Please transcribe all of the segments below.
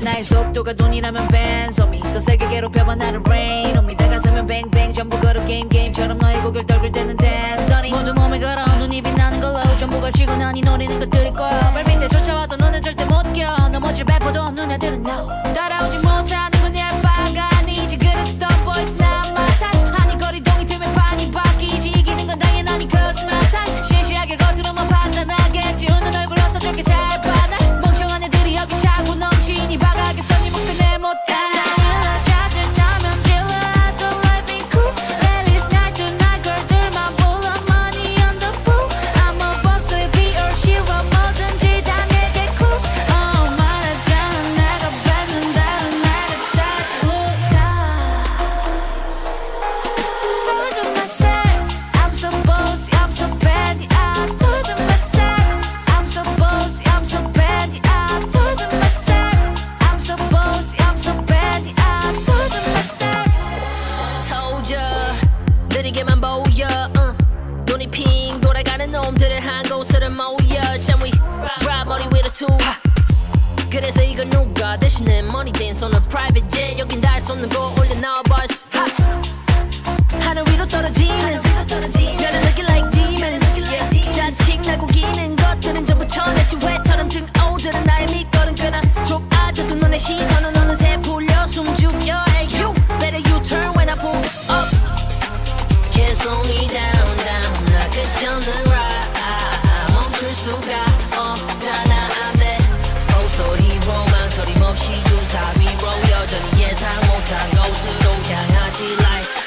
나의 속도가 돈이라면 벤소미 더 세게 괴롭혀봐 나를 rain on me 다가서면 뱅뱅 전부 걸어 게임처럼 너의 고개를 떨굴 때는 댄서니 모두 몸에 걸어 눈이 빛나는 걸로 전부 걸치고 난이 노리는 것들일 거야 발밑에 쫓아와도 너는 절대 못 껴 넘어질 배포도 없는 애들은 no 따라오지 못하는 건 얄빠가 아니지 그래서 stop boys not my type 하니 거리동이 틈에 판이 바뀌지 이기는 건 당연하니 cause my type 시시하게 겉으로만 판단하겠지 웃는 얼굴로서 저렇게 잘 봐 날 멍청한 애들이 여기 자꾸 넘치니 바가게 써니 목소리 내못 다 짜증나면 질러 I don't like being cool Ladies night to night girl들만 불러 money on the fool I'm a boss be or she want 뭐든지 다 내게 close 말하잖아 내가 뱉는다면 내가 다시 look nice Told to myself I'm so bossy I'm so bad I told to myself I'm so bossy I'm so bad I told to myself I'm so bossy I'm so bad I told to myself told ya 느리게만 보여 눈이 핑 돌아가는 놈들은 한 곳으로 모여 Shall we ride body with a tool 그래서 이건 누가 대신에 money dance on a private jet 여긴 닿을 수 없는 곳 올려놔 bus 하늘 위로 떨어지는 별을 느낄 like demons 자식 나고 기는 것들은 전부 천했지 왜처럼 증오들은 나의 밑거름 꽤나 좁아져도 눈의 시선은 어느새 풀려 숨죽여 Hey you better you turn when I pull up Can't slow me down 나 끝이 없는 ride 멈출 수가 없잖아 I'm that oh so hero 망설임 없이 주사 위로 여전히 예상 못한 곳으로 향하지 like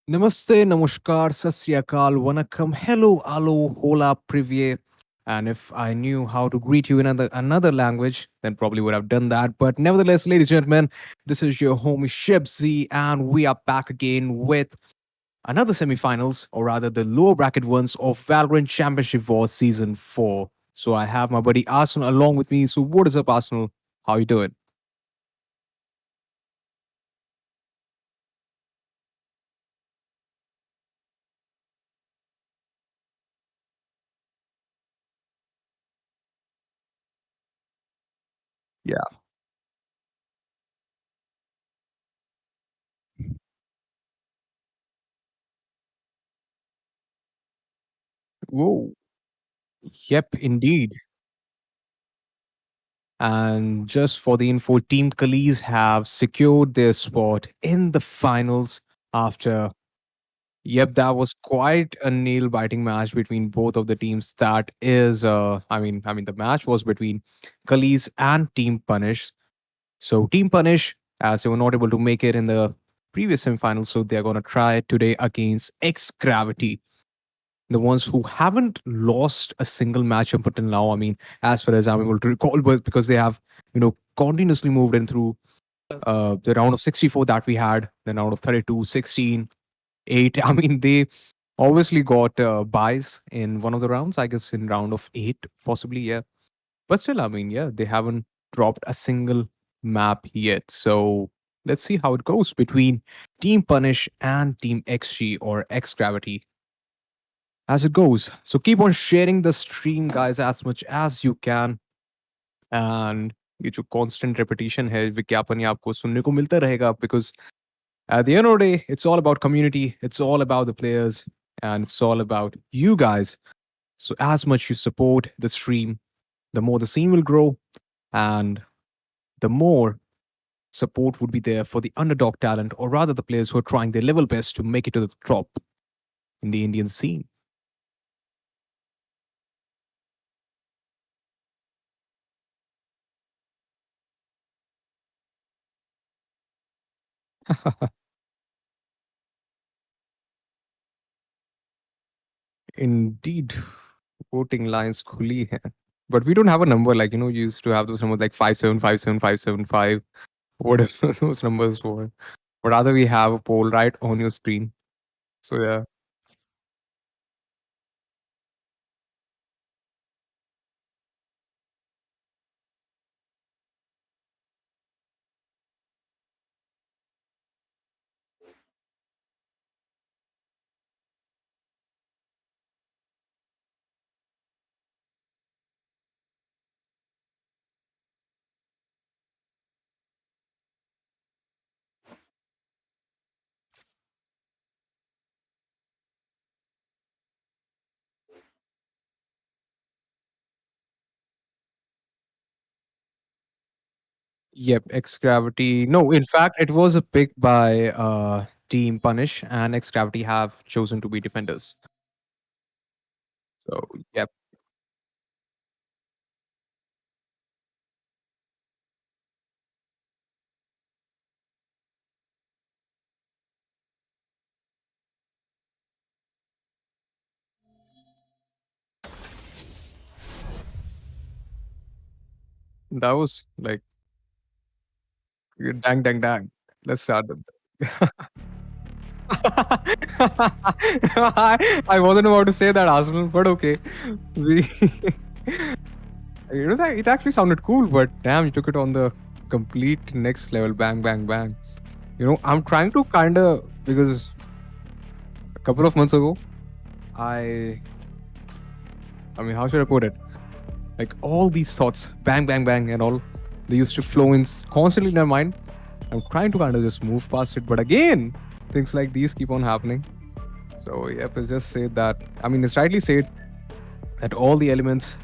Namaste, Namaskar, Sasyakal, Vanakkam, hello, alo, hola, privye. And if I knew how to greet you in another language, then probably would have done that. But nevertheless, ladies and gentlemen, this is your homie Shebzi, and we are back again with another semifinals, or rather the lower bracket ones of Valorant Championship Wars Season 4. So I have my buddy Arsenal along with me. So what is up, Arsenal? How you doing? Yeah. Whoa. Yep, indeed. And just for the info, Team Khalees have secured their spot in the finals after, yep, that was quite a nail biting match between both of the teams. That is, the match was between Khalees and Team Punish. So, Team Punish, as they were not able to make it in the previous semifinals, so they're going to try today against X Gravity, the ones who haven't lost a single match up until now. I mean, as far as I'm able to recall, but because they have, continuously moved in through the round of 64 that we had, then round of 32, 16, 8. I mean, they obviously got buys in one of the rounds, I guess in round of 8, possibly, yeah. But still, I mean, yeah, they haven't dropped a single map yet. So let's see how it goes between Team Punish and Team XG or X Gravity as it goes. So keep on sharing the stream, guys, as much as you can. And ये जो constant repetition है विज्ञापन ये आपको सुनने को मिलता रहेगा because at the end of the day, it's all about community, it's all about the players, and it's all about you guys. So as much you support the stream, the more the scene will grow, and the more support would be there for the underdog talent, or rather the players who are trying their level best to make it to the top in the Indian scene. Indeed, voting lines khuli hai. But we don't have a number like, you used to have those numbers like 5757 575, whatever those numbers were. But rather, we have a poll right on your screen. So, yeah, yep, X Gravity. No, in fact, it was a pick by Team Punish, and X Gravity have chosen to be defenders. So, yep, that was like dang, dang, dang. Let's start. I wasn't about to say that, Arsenal, but okay. We, it actually sounded cool, but damn, you took it on the complete next level. Bang, bang, bang. I'm trying to kind of, because a couple of months ago, I, I mean, how should I put it? Like all these thoughts, bang, bang, bang, and all, they used to flow in constantly in my mind. I'm trying to kind of just move past it, but again, things like these keep on happening. So, yep, it's just said that. I mean, it's rightly said that all the elements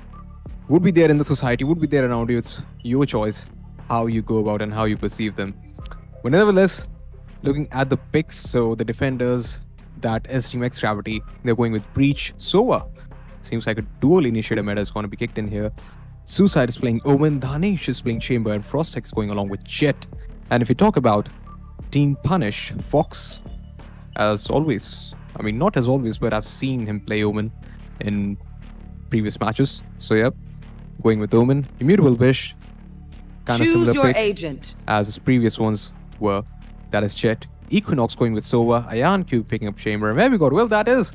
would be there in the society, would be there around you. It's your choice how you go about and how you perceive them. But nevertheless, looking at the picks, so the defenders, that is Team X Gravity, they're going with Breach, Sova. Seems like a dual initiator meta is going to be kicked in here. Suicide is playing Omen, Dhanesh is playing Chamber, and Frostix going along with Jet. And if you talk about Team Punish, Fox, as always. I mean, not as always, but I've seen him play Omen in previous matches. So, yep, going with Omen. Immutable Wish, kind of Choose similar your pick agent. as his previous ones were. That is Jet. Equinox going with Sova. Ion Cube picking up Chamber. And where we got? Well, that is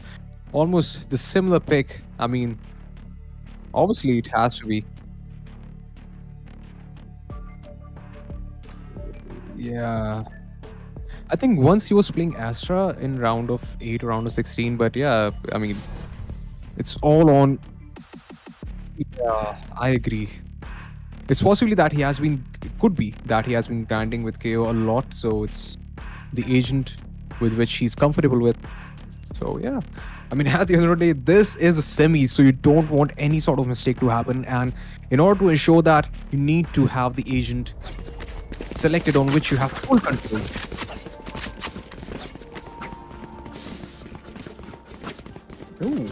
almost the similar pick. I mean, obviously it has to be. Yeah. I think once he was playing Astra in round of 8 or round of 16, but yeah, I mean, it's all on. Yeah, I agree. It's possibly that he has been, it could be that he has been grinding with KO a lot, so it's the agent with which he's comfortable with. So yeah, I mean, at the end of the day, this is a semi, so you don't want any sort of mistake to happen. And in order to ensure that, you need to have the agent selected on which you have full control. Ooh.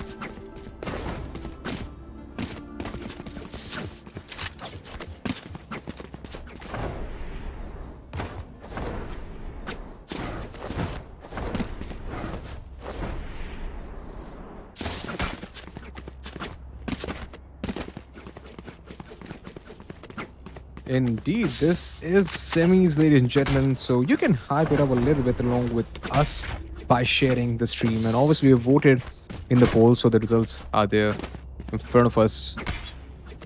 Indeed, this is semis, ladies and gentlemen. So you can hype it up a little bit along with us by sharing the stream. And obviously, we have voted in the poll, so the results are there in front of us.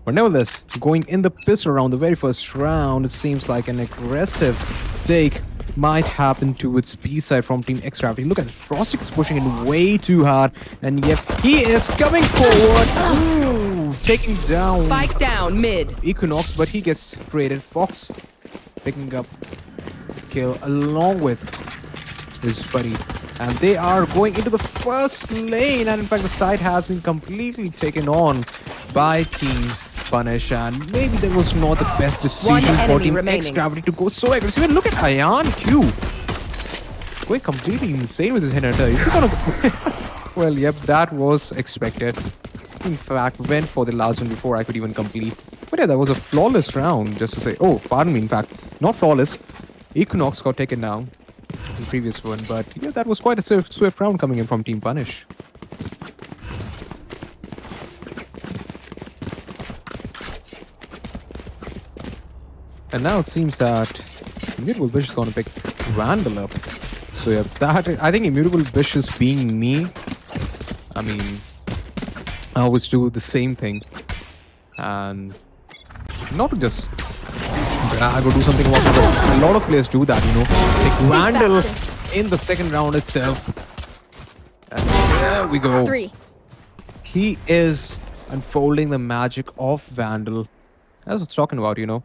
But nevertheless, going in the pistol round, the very first round, it seems like an aggressive take might happen towards B-side from Team X Gravity. Look at it, Frostic is pushing in way too hard, and yep, he is coming forward. Ooh, taking down Spike down mid. Equinox, but he gets traded. Fox picking up kill along with his buddy, and they are going into the first lane. And in fact, the side has been completely taken on by Team Punish, and maybe that was not the best decision for enemy Team remaining. X Gravity to go so aggressive. And look at Ion Q going completely insane with his Hinata. Is he gonna go? Well, yep, that was expected. In fact, went for the last one before I could even complete. But yeah, that was a flawless round, just to say. Oh, pardon me, in fact, not flawless. Equinox got taken down in the previous one, but yeah, that was quite a swift round coming in from Team Punish. And now it seems that Immutable Bish is going to pick Vandal up. So yeah, that I think Immutable Bish is being me. I mean, I always do the same thing. And not to just brag or do something about it, but a lot of players do that, you know. Take Vandal in the second round itself. And there we go. 3. He is unfolding the magic of Vandal. That's what I was talking about, you know.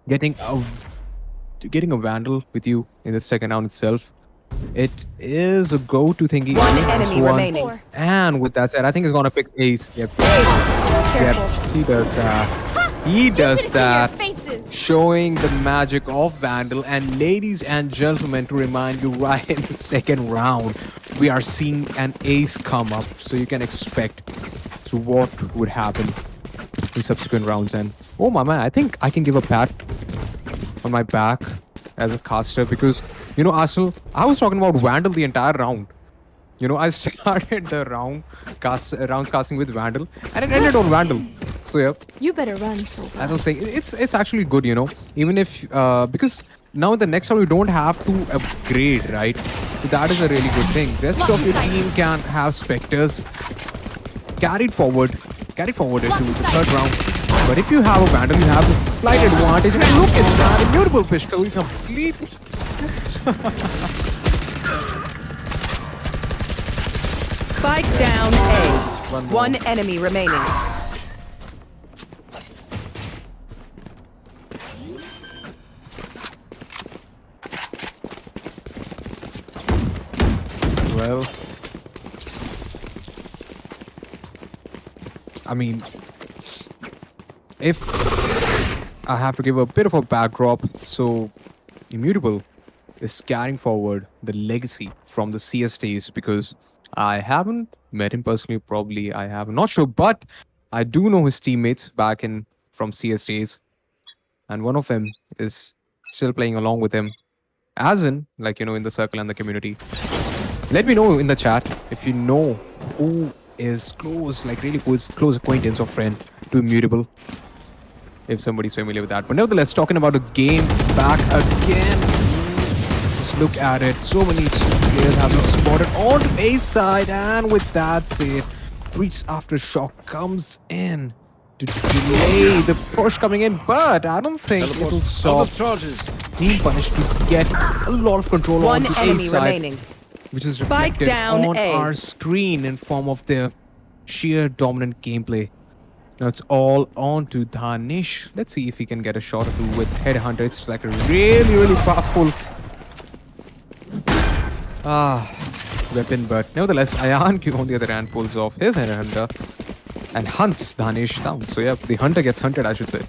Getting a Vandal with you in the second round itself, it is a go-to thingy. One enemy remaining. 4. And with that said, I think he's gonna pick Ace. Yep. Yep. He does that. He does that. Faces. Showing the magic of Vandal. And ladies and gentlemen, to remind you, right in the second round, we are seeing an Ace come up. So you can expect to what would happen in subsequent rounds. And oh my man, I think I can give a pat on my back as a caster, because you know, Arsenal, I was talking about Vandal the entire round. You know, I started the rounds casting with Vandal, and it ended on Vandal. So yeah, You better run, Silver. as I was saying, it's actually good, you know, even if because now in the next round you don't have to upgrade, right? So that is a really good thing. Rest of your team can have specters carried forward into the third round. But if you have a Vandal, you have a slight advantage. And look at that, Immutable Fish going completely. Spike down A. One more. One enemy remaining. Well, I mean, if I have to give a bit of a backdrop, so Immutable is carrying forward the legacy from the CS days, because I haven't met him personally, probably I have, not sure, but I do know his teammates back in from CS days, and one of them is still playing along with him, as in, like, you know, in the circle and the community. Let me know in the chat if you know who is close, like really close acquaintance or friend to Immutable. If somebody's familiar with that. But nevertheless, talking about the game back again. Just look at it. So many players have been spotted on the A side. And with that said, Breach Aftershock comes in to delay the push coming in. But I don't think it will stop Team Punish to get a lot of control on One the A enemy side. remaining. Which is Spike reflected down on A. our screen in form of their sheer dominant gameplay. Now it's all on to Danish. Let's see if he can get a shot or two with Headhunter. It's like a really powerful weapon, but nevertheless, Ayanq on the other hand pulls off his Headhunter and hunts Danish down. So yeah, the hunter gets hunted, I should say.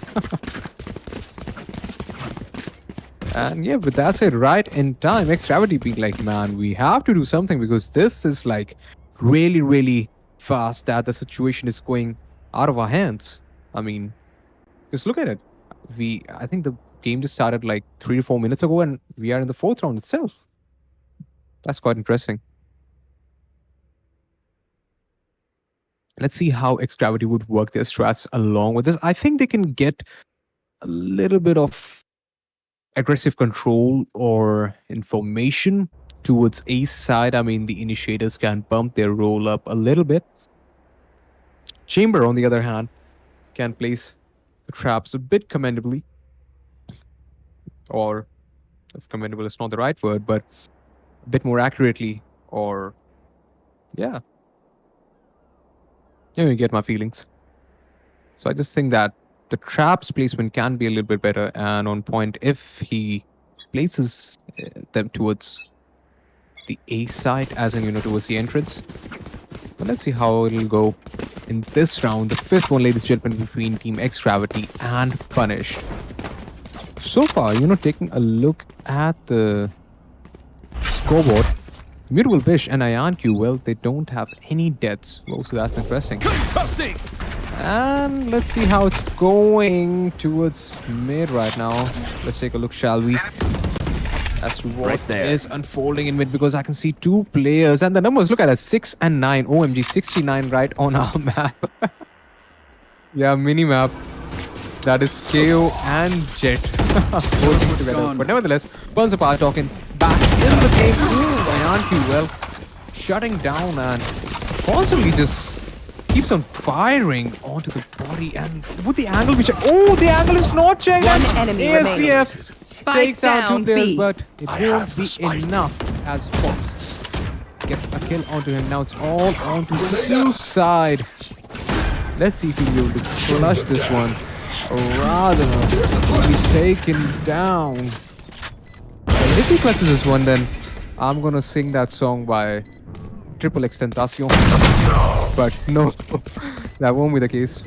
And yeah, with that said, right in time, X-Gravity being like, man, we have to do something because this is like really fast that the situation is going out of our hands. I mean, just look at it. I think the game just started like 3 to 4 minutes ago and we are in the 4th round itself. That's quite interesting. Let's see how X-Gravity would work their strats along with this. I think they can get a little bit of aggressive control or information towards A side. I mean, the initiators can bump their roll up a little bit. Chamber, on the other hand, can place the traps a bit commendably. Or, if commendable is not the right word, but a bit more accurately. Or, yeah. You get my feelings. So I just think that the traps placement can be a little bit better and on point if he places them towards the A side, as in, towards the entrance. But let's see how it'll go in this round, the 5th one, ladies and gentlemen, between Team X-Gravity and Punish. So far, taking a look at the scoreboard, Immutable Bish and Ayanq, well, they don't have any deaths. Well, so that's interesting. And let's see how it's going towards mid right now. Let's take a look, shall we? As to what is unfolding in mid, because I can see 2 players and the numbers, look at that, 6 and 9. OMG, 69 right on our map. Yeah, mini map. That is KO and Jet working together. But nevertheless, Burns apart talking back in the game. Ooh, Ayanq, well, shutting down and constantly just keeps on firing onto the body and with the angle which the angle is not checked. One enemy ASTF Spike takes out 2 down players, B. but it won't be enough as Fox gets a kill onto him. Now it's all onto Suicide. Let's see if he'll be able to flush this one. Or rather, he's taken down. If he clutches this one, then I'm gonna sing that song by Triple Extentacion. But no, that won't be the case.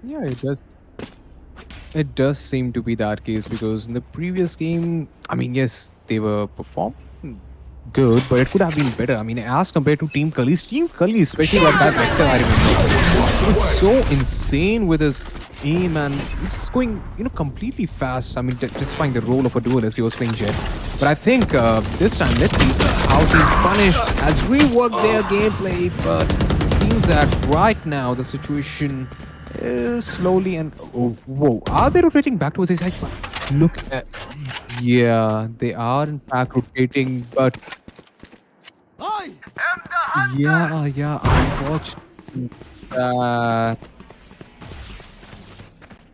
Yeah, it does seem to be that case because in the previous game, I mean, yes, they were performing good, but it could have been better. I mean, as compared to Team Cully's, especially with that vector, I remember, it's so insane with his aim and it's going, completely fast. I mean, justifying the role of a duelist, he was playing Jet. But I think this time, let's see how Team Punish has reworked their gameplay, but it seems that right now the situation is slowly and whoa, are they rotating back towards his side? Look at, yeah, they are in fact rotating, but yeah, I watched that.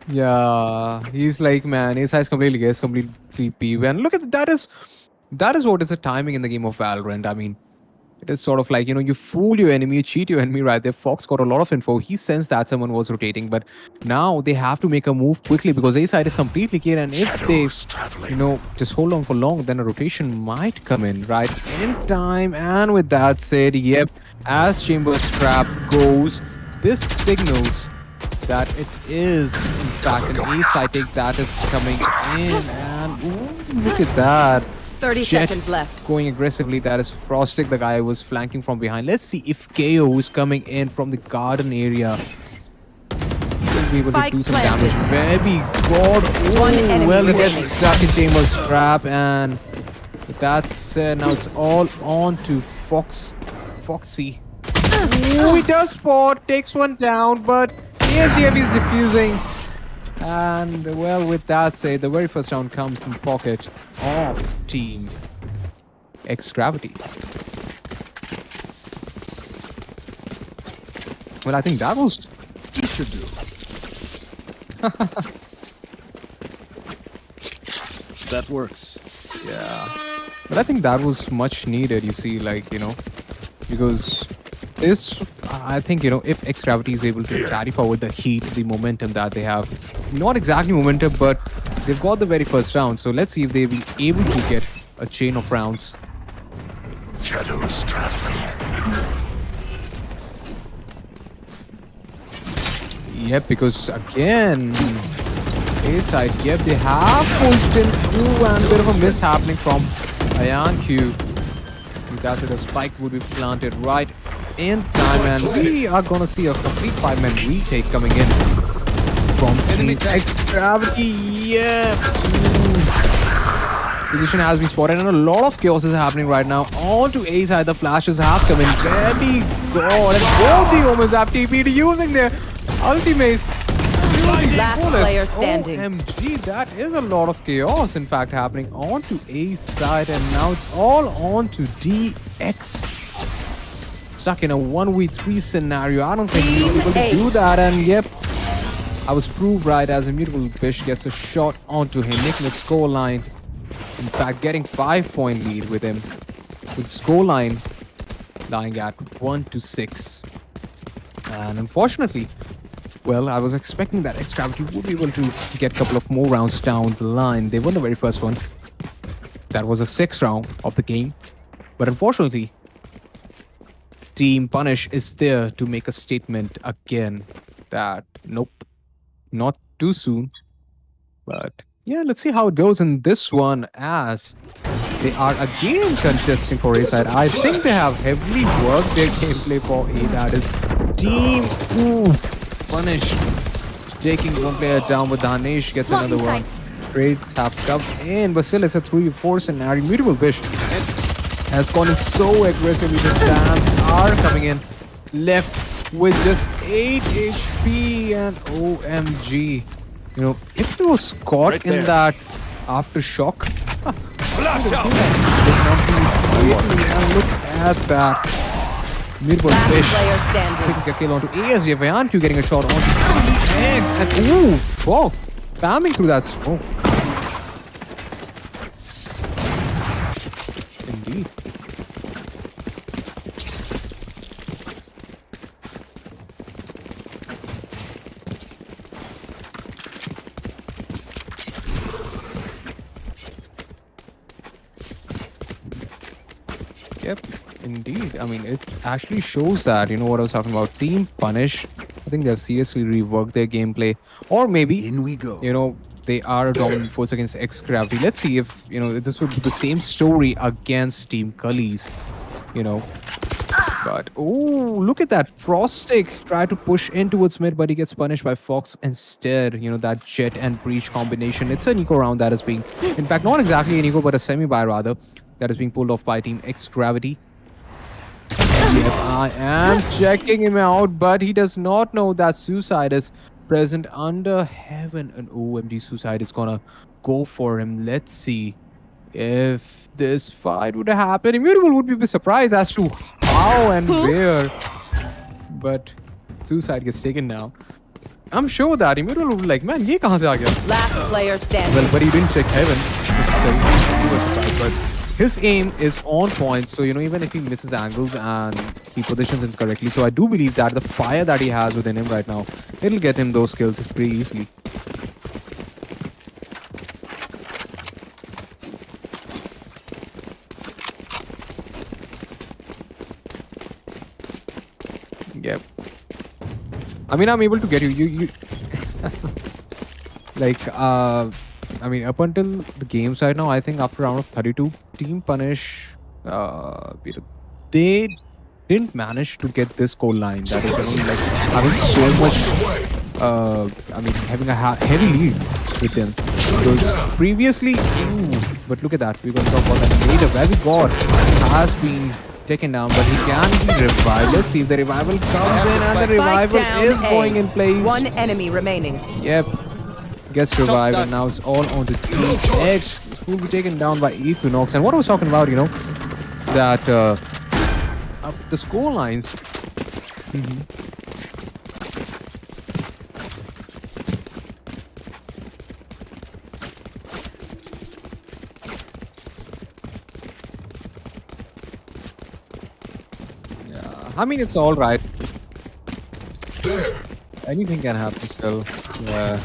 Yeah, he's like, man, his eyes completely peeved. And look at that is what is the timing in the game of Valorant. I mean, it is sort of like, you fool your enemy, you cheat your enemy right there. Fox got a lot of info. He sensed that someone was rotating, but now they have to make a move quickly because A side is completely clear. And if they, just hold on for long, then a rotation might come in right in time. And with that said, yep, as Chamber's trap goes, this signals that it is, in fact, an ace I take that is coming in. And ooh, look at that. 30 Jet seconds left. going aggressively. That is Frostic, the guy who was flanking from behind. Let's see if KO is coming in from the garden area. Will be able to Spike do some planted. damage. Very good. One Ooh, enemy well, it remaining. gets stuck in Chamber's trap. And with that said, now it's all on to Foxy. Ooh, he does spot, takes one down, but ESDF is defusing. And well, with that said, the very first round comes in the pocket of Team X Gravity. Well, I think that was should do. That works. Yeah, but I think that was much needed. You see, like, you know, because this, I think, you know, if X Gravity is able to carry forward the heat, the momentum that they have, not exactly momentum, but they've got the very first round. So let's see if they'll be able to get a chain of rounds. Shadows traveling. Yep, because again, A side, yep, they have pushed him through, and a bit of a miss happening from Ayan Q. That's it, a spike would be planted right in time, and we are gonna see a complete 5-man retake coming in from Team X Gravity. Yep. Position has been spotted, and a lot of chaos is happening right now. On to A side, the flashes have come in. Very good, and both the Omens have TP'd using their ultimates. Last player standing. OMG, that is a lot of chaos, in fact, happening onto A side, and now it's all on to DX. Stuck in a 1v3 scenario. I don't think he's able to do that, and yep, I was proved right as Immutable Bish gets a shot onto him, making a scoreline. In fact, getting 5-point lead with him, with scoreline lying at 1-6. And unfortunately, well, I was expecting that X Gravity would be able to get a couple of more rounds down the line. They won the very first one. That was the 6th round of the game. But unfortunately, Team Punish is there to make a statement again that nope, not too soon. But yeah, let's see how it goes in this one, as they are again contesting for A side. I think they have heavily worked their gameplay for A. That is Team Punish taking one player down, but Danesh gets another one. Trades have come in, but still it's a 3-4 scenario. Immutable Bish has gone in so aggressively. The stamps are coming in left with just 8 HP, and OMG. You know, if he was caught Right in there. that aftershock, Flash out! and look at that. Immutable Last Bish player standing. taking a kill onto ASJ. Ayan getting a shot onto DX, and ooh, wow, spamming through that smoke. Indeed. Yep, indeed. I mean, it actually shows that, you know what I was talking about. Team Punish, I think they've seriously reworked their gameplay. Or maybe, In we go. you know, they are a dominant force against X Gravity. Let's see if, you know, this would be the same story against Team Cullies, you know. But, oh, look at that. Frostic tried to push in towards mid, but he gets punished by Fox instead. You know, that Jet and Breach combination. It's an eco round that is being, in fact, not exactly an eco, but a semi-buy rather, that is being pulled off by Team X Gravity. Yep, I am checking him out, but he does not know that Suicide is present under heaven. And OMG, Suicide is gonna go for him. Let's see if this fight would happen. Immutable would be surprised as to how and where. But Suicide gets taken down. I'm sure that Immutable would be like, man, ye kahan se aa gaya? Last player standing. Well, but he didn't check heaven necessarily. He was surprised, but his aim is on point, so, you know, even if he misses angles and he positions it correctly, so I do believe that the fire that he has within him right now, it'll get him those kills pretty easily. Yep. I mean, I'm able to get you. You like, I mean, up until the games right now, I think after round of 32, Team Punish, they didn't manage to get this goal line. That is, like having so much, I mean, having a heavy lead with them. Because previously, but look at that. We're going to talk about that later. Where we got has been taken down, but he can be revived. Let's see if the revival comes in, and the revival is going in place. One enemy remaining. Yep. Gets revived, and now it's all on to Team X, who will be taken down by Equinox. And what I was talking about, that the score lines. Yeah, I mean, it's all right. Anything can happen still. Yeah.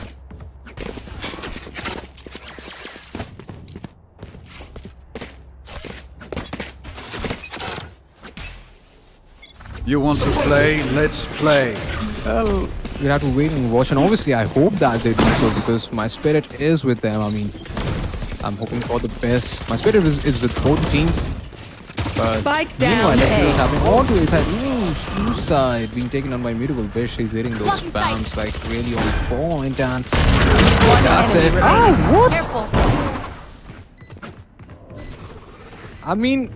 You want to play? Let's play. Well, we have to wait and watch, and obviously I hope that they do so because my spirit is with them. I mean, I'm hoping for the best. My spirit is with both teams. But Spike meanwhile, down let's see A. what's happening. On to A side. Ooh, side being taken on by Mutable Bish. He's hitting those spams like really on point, and that's it. Oh, what? Careful. I mean,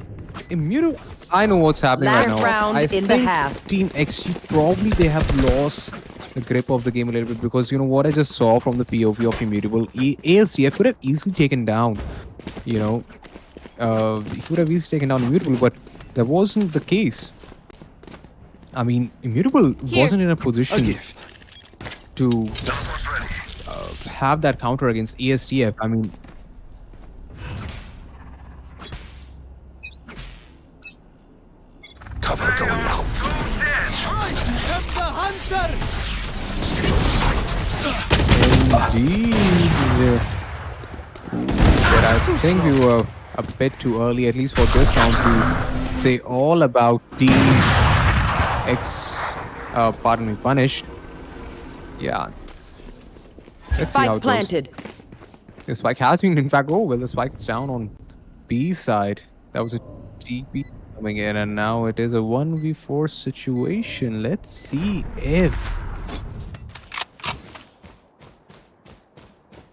Immutable. I know what's happening Last right now. round I in the think half. Team XG probably they have lost the grip of the game a little bit because what I just saw from the POV of Immutable, ASDF could have easily taken down. He could have easily taken down Immutable, but that wasn't the case. I mean, Immutable wasn't in a position to have that counter against ASDF. I mean. Cover going out. Indeed. But I think we were a bit too early, at least for this round, to say all about Team X. Punished. Yeah. Let's see how Spike it planted. goes. The spike has been, in fact, the spike's down on B side. That was a TP coming in, and now it is a 1v4 situation. Let's see if.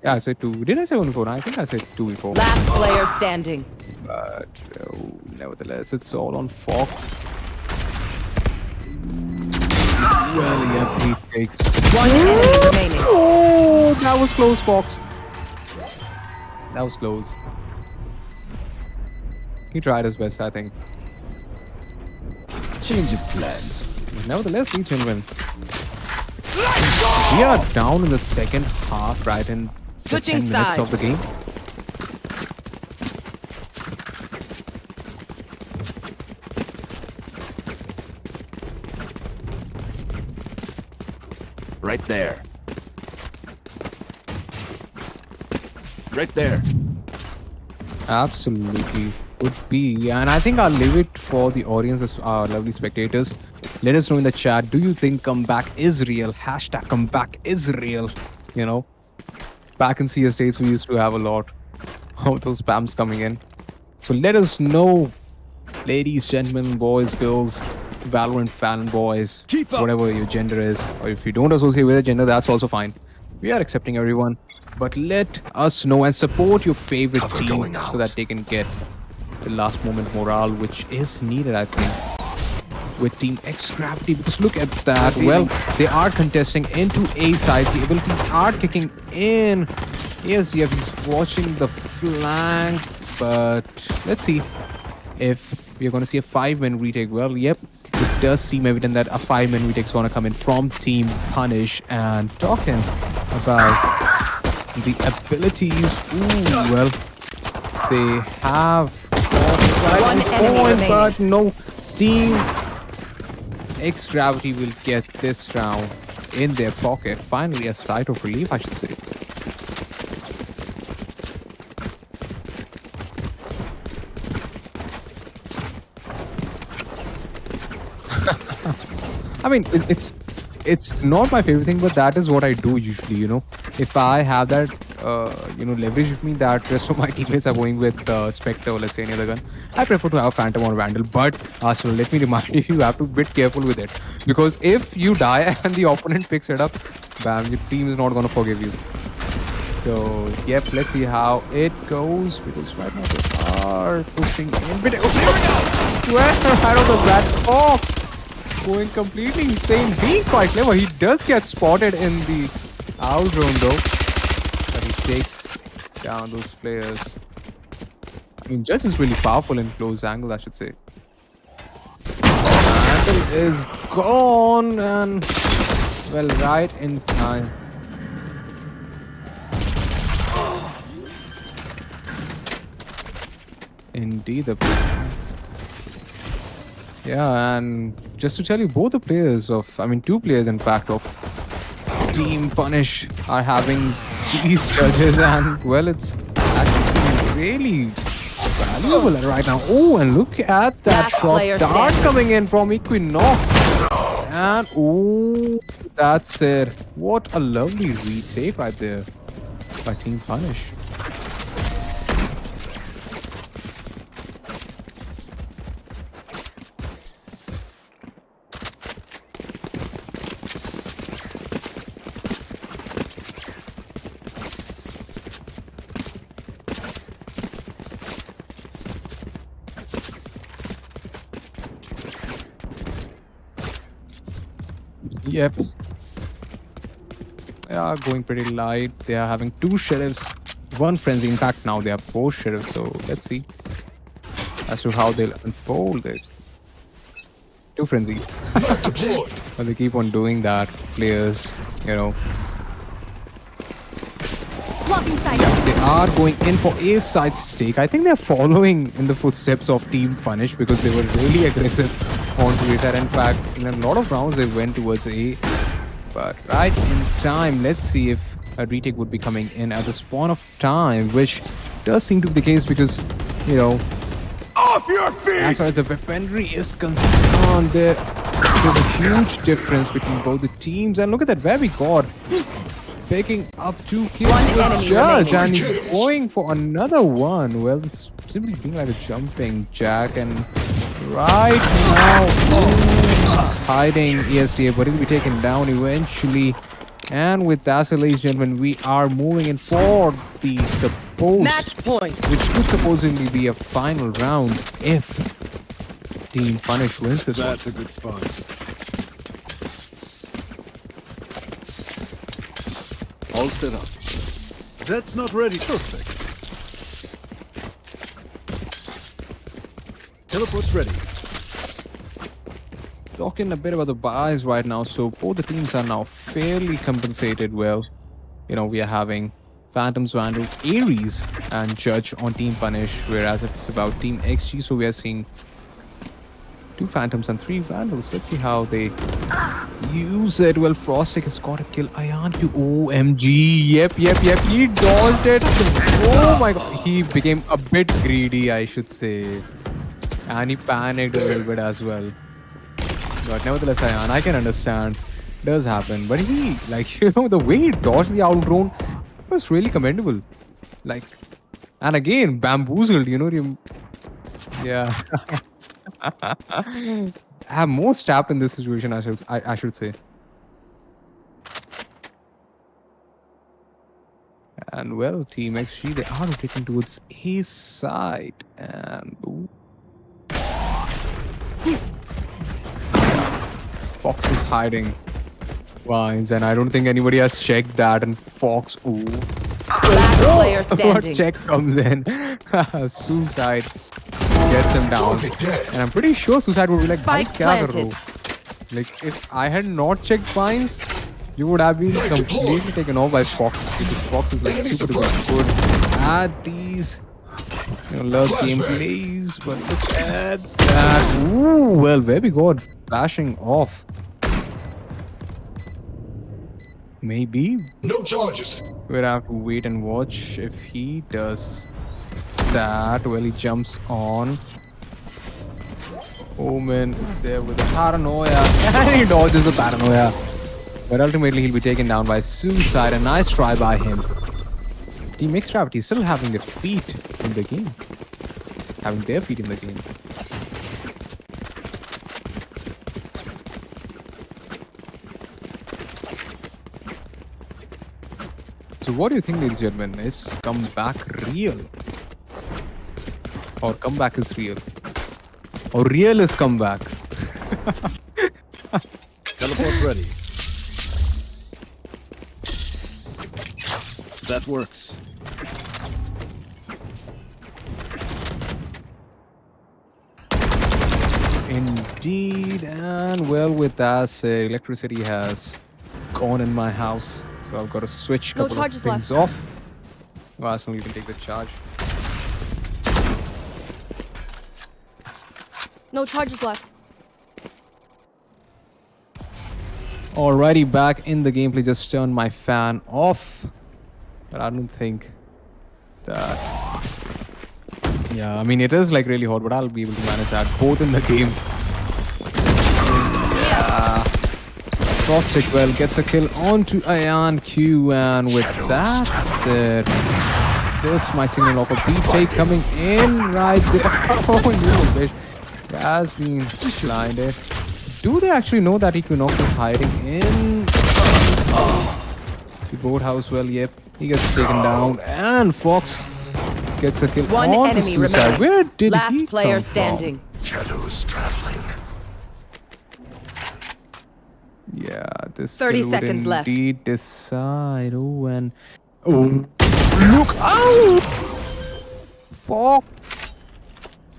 Yeah, I said 2. Did I say 1v4? I think I said 2v4. Last player standing. But nevertheless, it's all on Fox. Well, yeah, he takes. One enemy remaining. Oh, that was close, Fox. That was close. He tried his best, I think. Change of plans. Nevertheless, we can win. We are down in the second half, right in the Switching 10 minutes of the sides. game. Right there. Right there. Absolutely would be, and I think I'll leave it for the audience, our lovely spectators. Let us know in the chat, do you think comeback is real? Hashtag comeback is real. Back in CS days we used to have a lot of those spams coming in. So let us know, ladies, gentlemen, boys, girls, Valorant fanboys, Keep up. whatever your gender is, or if you don't associate with a gender, that's also fine. We are accepting everyone, but let us know and support your favorite Cover team going out. so that they can get the last moment morale, which is needed, I think, with Team X Gravity. Because look at that. Well, they are contesting into A side. The abilities are kicking in. Yes, yeah, he's watching the flank, but let's see if we're going to see a 5-man retake. Well, yep, it does seem evident that a 5-man retake is going to come in from Team Punish. And talking about the abilities, ooh, well, they have One enemy point, remaining. but no. Team X Gravity will get this round in their pocket. Finally, a sight of relief, I should say. I mean, it's it's not my favorite thing, but that is what I do usually, you know. If I have that, leverage with me that rest of my teammates are going with Spectre or let's say any other gun, I prefer to have Phantom or Vandal. But Arsenal, let me remind you, you have to be a bit careful with it. Because if you die and the opponent picks it up, bam, your team is not going to forgive you. So, yep, let's see how it goes. Because right now they are pushing in. But, oh, here we go! Well, I don't know, that Fox going completely insane. Being quite clever. He does get spotted in the owl drone though. But he takes down those players. I mean, Judge is really powerful in close angle, I should say. Vandal is gone and, well, right in time. Indeed, yeah, and just to tell you, both the players of, I mean, two players in fact of Team Punish are having these judges, and well, it's actually really valuable right now. Oh, and look at that Last shot player dart standing. coming in from Equinox, and oh, that's it. What a lovely retake right there by Team Punish. Yep. They are going pretty light. They are having two sheriffs, one frenzy. In fact, now they have four sheriffs. So let's see as to how they'll unfold it. Two frenzy. But they keep on doing that. Players, you know. Yeah, they are going in for a side stake. I think they're following in the footsteps of Team Punish because they were really aggressive on Twitter. In fact, in a lot of rounds they went towards A. But right in time, let's see if a retake would be coming in at the spawn of time, which does seem to be the case because, you know, Off your feet! as far as the weaponry is concerned, there's a huge difference between both the teams. And look at that, where we got picking up 2 kills One with enemy Judge, and remaining. he's going for another one. Well, it's simply being like a jumping jack, and right now he's hiding ESTA, but he'll be taken down eventually. And with that, so ladies and gentlemen, we are moving in for the supposed, Match point. which could supposedly be a final round if Team Punish wins this one. That's a good spot. All set up. That's not ready. Perfect. Teleport's ready. Talking a bit about the buys right now, so both the teams are now fairly compensated well. You know, we are having Phantoms, Vandals, Ares, and Judge on Team Punish, whereas if it's about Team XG, so we are seeing 2 Phantoms and 3 Vandals. Let's see how they use it. Well, Frostic has got a kill. Ayan to OMG. Yep. He dodged it. Oh my god. He became a bit greedy, I should say. And he panicked a little bit as well. But nevertheless, Ayan, I can understand. Does happen. But he, like, you know, the way he dodged the owl drone was really commendable. Like, and again, bamboozled, you know. Yeah. I have more stabbed in this situation, I should say. And well, Team XG, they are rotating towards his side. And ooh. Fox is hiding vines, and I don't think anybody has checked that. And Fox, ooh. Last player What standing. check comes in? Suicide gets him down, and I'm pretty sure Suicide would be like, Spike "Bhai, kya kar planted. rahe ho?" Like, if I had not checked vines, you would have been completely taken off by Fox, because Fox is like super good at these, you know, love gameplays. But look at that! Ooh, well, very good, flashing off. Maybe No charges. we'll have to wait and watch if he does that. Well, he jumps on. Omen is there with the paranoia, and he dodges the paranoia. But ultimately, he'll be taken down by Suicide. A nice try by him. Team X Gravity still having their feet in the game. Having their feet in the game. So what do you think, ladies and gentlemen? Is comeback real? Or comeback is real? Or real is comeback? Teleport's ready. That works. Indeed, and well, with that said, electricity has gone in my house, so I've got to switch a No couple of charges things left. off. Well, Arsenal, you can take the charge. No charges left. Alrighty, back in the gameplay. Just turned my fan off, but I don't think that. Yeah, I mean it is like really hot, but I'll be able to manage that both in the game. Yeah. Frostic well gets a kill onto Ayan Q, and with that said, this my signal of a B-take coming in right there. Oh, you bitch. Has been blinded. Do they actually know that Equinox is hiding in the boathouse? Well, yep. He gets taken down, and Fox gets a kill One on enemy Suicide. remaining. Where did Last he player come standing. Shadows traveling. From? Yeah, this 30 kill would seconds left. indeed decide. Oh, and look out! Fox.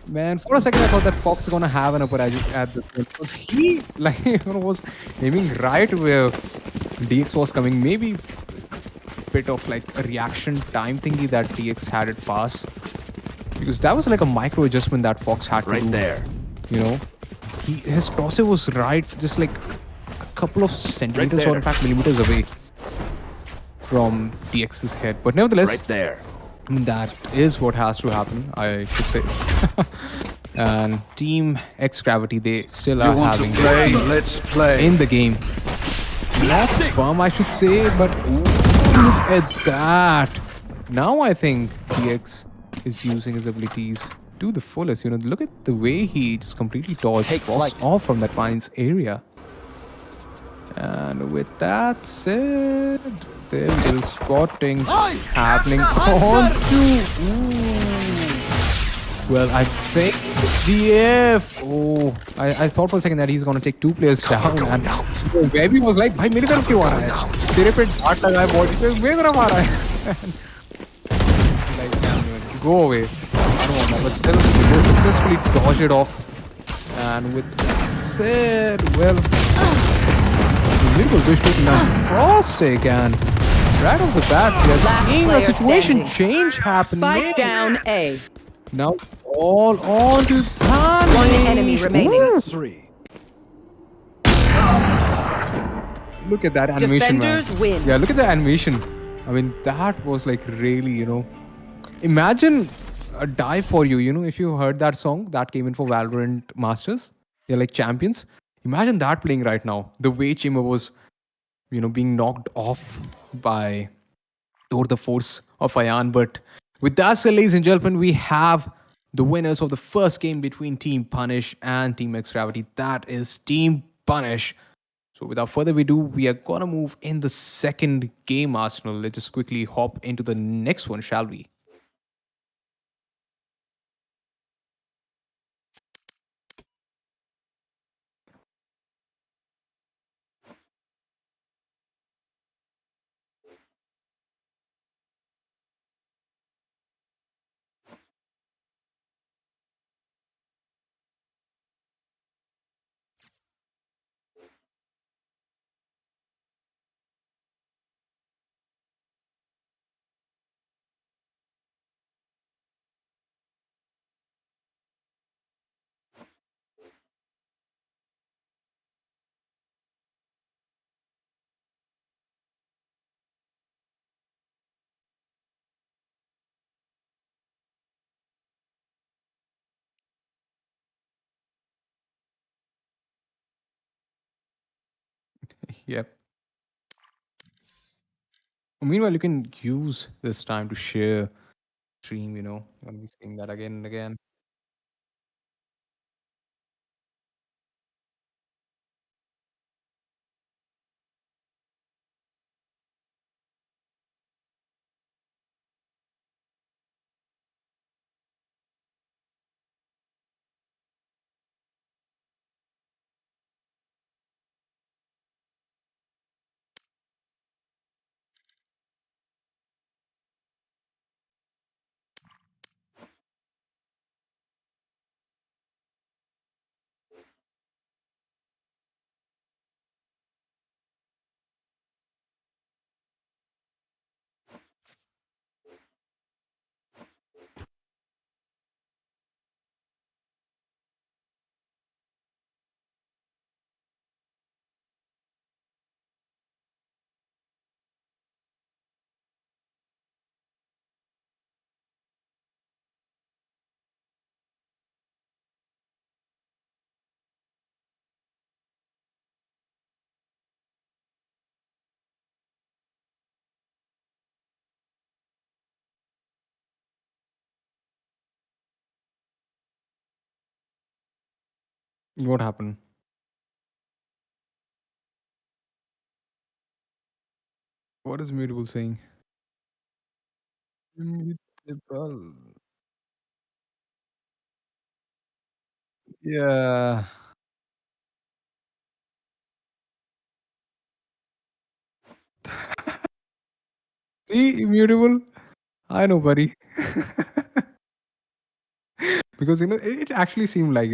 Man, for a second I thought that Fox is gonna have an upper edge at this point because he was aiming right where DX was coming. Maybe bit of like a reaction time thingy that DX had it fast, because that was like a micro adjustment that Fox had to Right do. there. You know, his crosser was right, just like a couple of centimeters or in fact millimeters away from DX's head. But nevertheless, Right there. that is what has to happen, I should say. And Team X Gravity, they still You are want to having play? their feet Let's play. in the game. Not firm, I should say, but ooh, look at that. Now I think DX is using his abilities to the fullest. You know, look at the way he just completely dodged Fox off from that Vines area. And with that said, there is spotting happening on well, I think DF. Oh, I thought for a second that he's gonna take two players down, and Webby was like, "Bhai, मेरी तरफ क्यों आ रहा है? तेरे पे dart लगा है body पे, मेरी तरफ आ रहा है." Like, man, go away. I don't want that, but still, they successfully dodged it off. And with that said, well, Miracle Wish taking down Frostic, and right off the bat, we are seeing a situation change happening. Spike down A. Now all on to Tourny. One enemy remaining. 3. Look at that animation, Defenders man. win. Yeah, look at the animation. I mean, that was like really, you know. Imagine a die for you, you know, if you heard that song that came in for Valorant Masters. They're like champions. Imagine that playing right now. The way Chamber was, you know, being knocked off by the force of Ayan. But with that said, ladies and gentlemen, we have the winners of the first game between Team Punish and Team X Gravity. That is Team Punish. So without further ado, we are gonna move in the second game, Arsenal. Let's just quickly hop into the next one, shall we? Yep. Meanwhile, you can use this time to share stream. I'm gonna be saying that again and again. What happened? What is Mutable saying? Mutable. Yeah. See, immutable. I know, buddy. Because it actually seemed like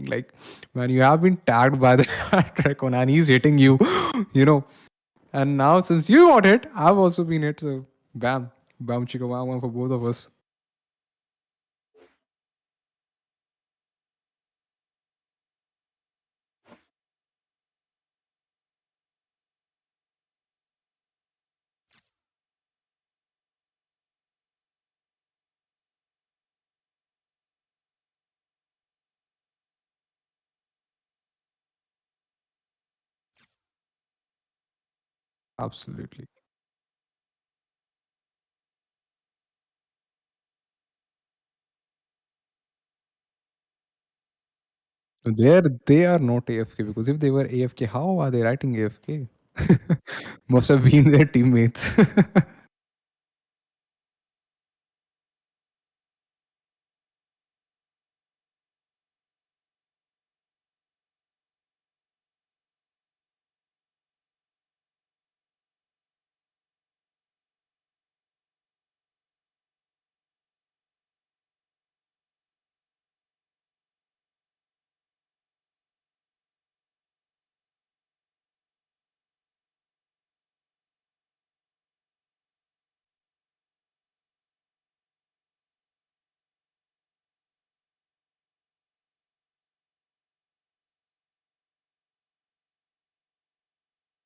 like when you have been tagged by the Dragon and he's hitting you, you know. And now since you got hit, I've also been hit. So bam, bam, chicka, bam, one for both of us. Absolutely. They are not AFK because if they were AFK, how are they writing AFK? Must have been their teammates.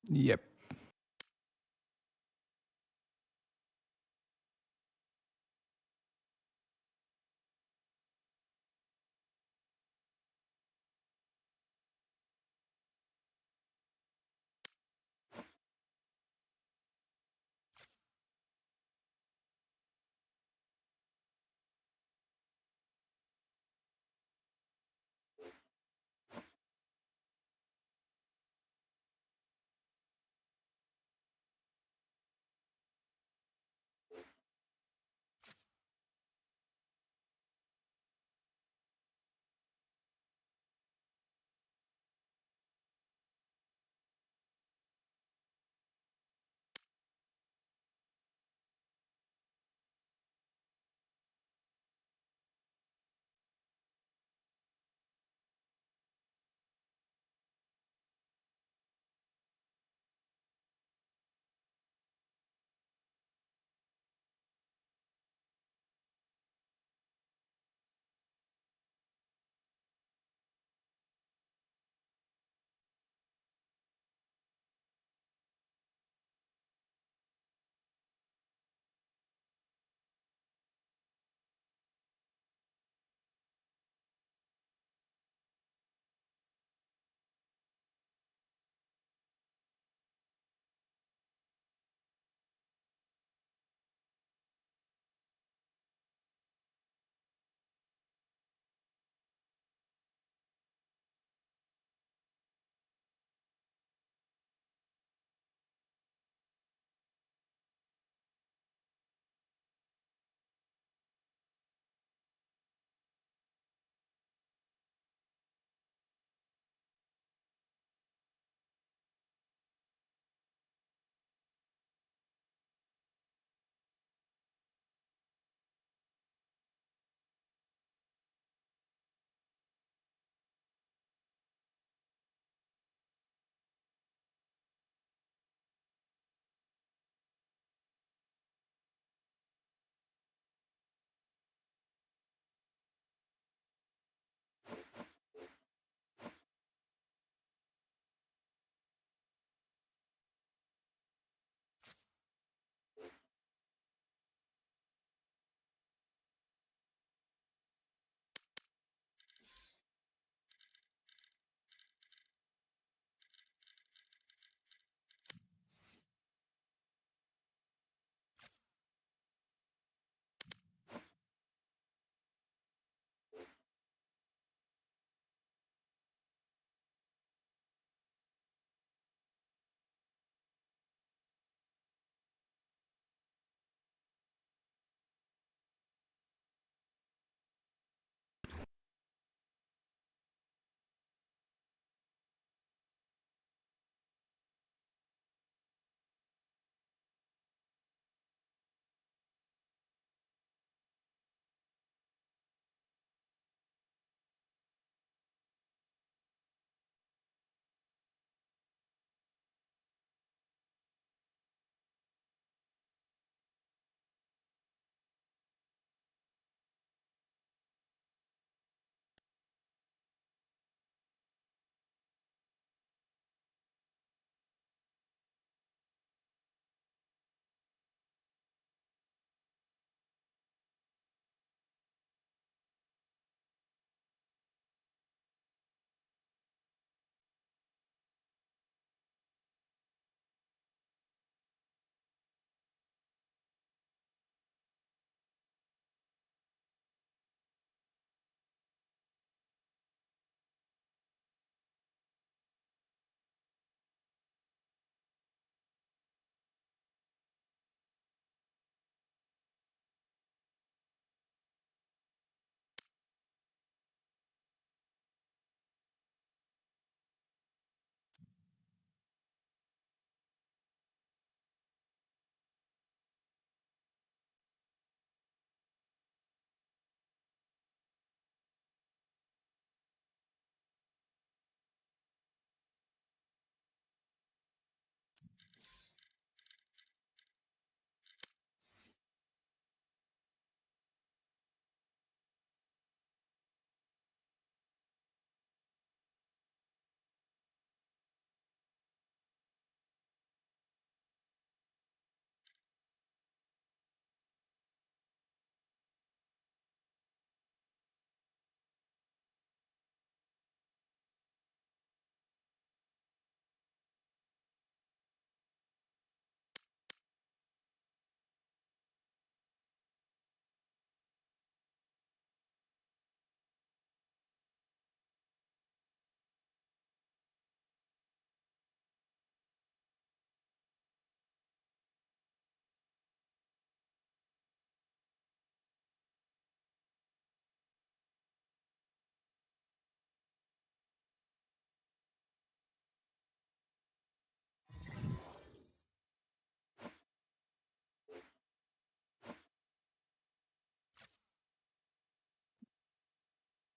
Yep.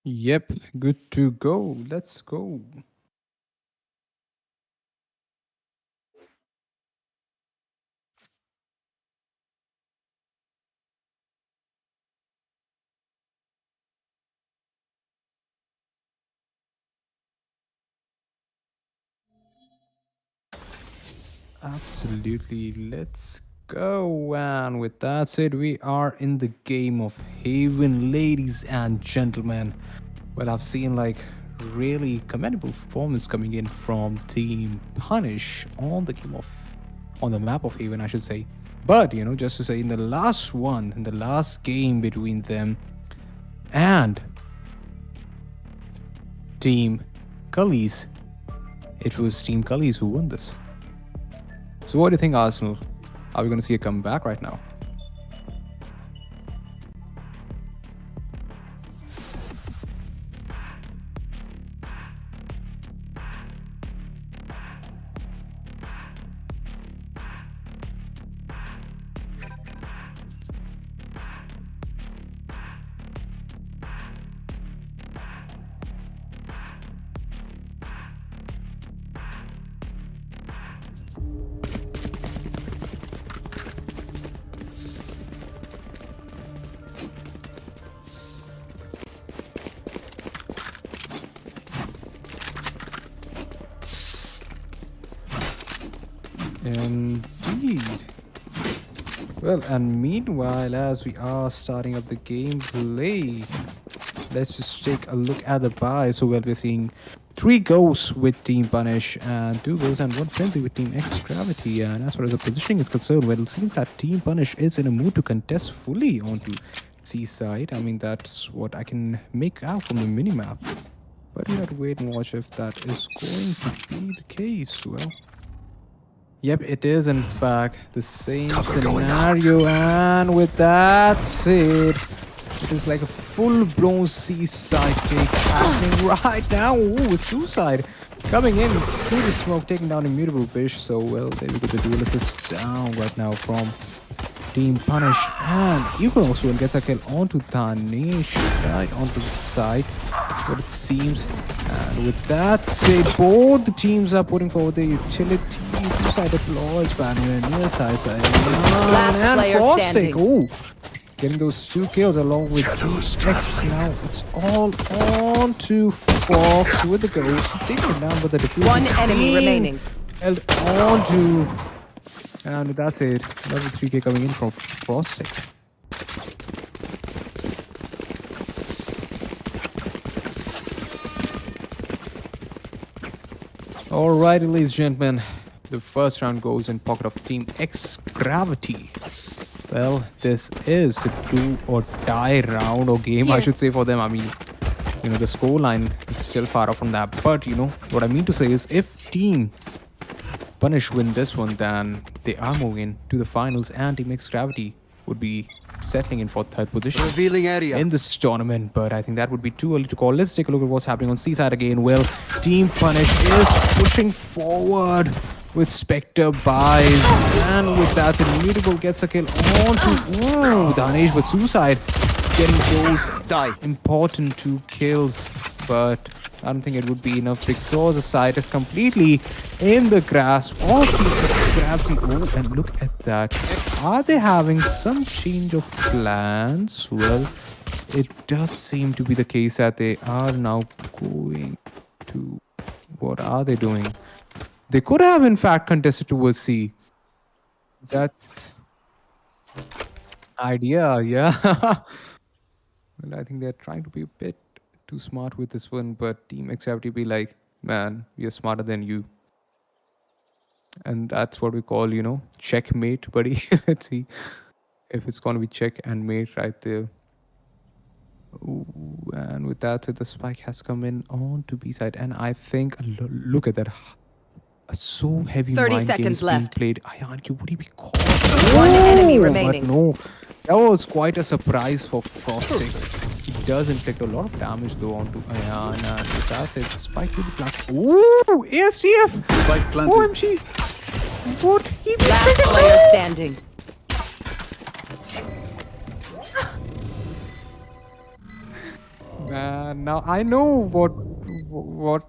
Yep, good to go. Let's go. Absolutely. Let's go. And with that said, we are in the game of Haven, ladies and gentlemen. Well, I've seen like really commendable performance coming in from Team Punish on the game of on the map of Haven, I should say. But just to say, in the last game between them and Team Cullies, it was Team Cullies who won this. So what do you think, Arsenal? Are we going to see a comeback right now? Indeed. Well, and meanwhile, as we are starting up the gameplay, let's just take a look at the buy. So, well, we're seeing 3 goals with Team Punish and 2 goals and 1 frenzy with Team X Gravity. And as far as the positioning is concerned, well, it seems that Team Punish is in a mood to contest fully onto C side. I mean, that's what I can make out from the minimap. But we have to wait and watch if that is going to be the case. Well, yep, it is in fact the same scenario, and with that said, it is like a full-blown seaside take happening right now. Ooh, suicide coming in through the smoke, taking down Immutable Bish. So, well, there we go, the duel assist down right now from Team Punish, and Eagle also gets a kill onto Tanish right onto the side, what it seems. And with that said, both the teams are putting forward their utility. Suicide deploys, banner near side side. And Frostic, ooh, getting those 2 kills along with X. Now it's all on to Fox with the ghost, taking it down, but the defuse 1 enemy remaining. held on to. And that's it. Level 3k coming in from Frostic. Alright, ladies and gentlemen, the first round goes in pocket of Team X Gravity. Well, this is a do or die round or game, I should say, for them. I mean, the scoreline is still far off from that. But, what I mean to say is, if Team Punish win this one, then they are moving to the finals, and Team X Gravity would be settling in for 3rd position Revealing area. in this tournament. But I think that would be too early to call. Let's take a look at what's happening on Seaside again. Well, Team Punish is pushing forward with Spectre buys, and with that, Immutable gets a kill onto Danish with Suicide, getting those important 2 kills. But I don't think it would be enough because the side is completely in the grasp of the Gravity. Oh, and look at that. Are they having some change of plans? Well, it does seem to be the case that they are now going to... What are they doing? They could have, in fact, contested towards C. That idea, yeah. Well, I think they're trying to be a bit too smart with this one, but Team X have to be like, man, we are smarter than you. And that's what we call, checkmate, buddy. Let's see if it's going to be check and mate right there. Ooh, and with that, the spike has come in on to B side, and I think, look at that. So heavy 30 mind seconds games left. being played. Ayanki, would he be caught? 1 enemy remaining. But no, that was quite a surprise for Frosting. He does inflict a lot of damage though onto Ayan, and with that said, Spike will be planted. Ooh, ASTF! Spike planted. OMG! Would he be Last taken player down? standing. Man, now I know what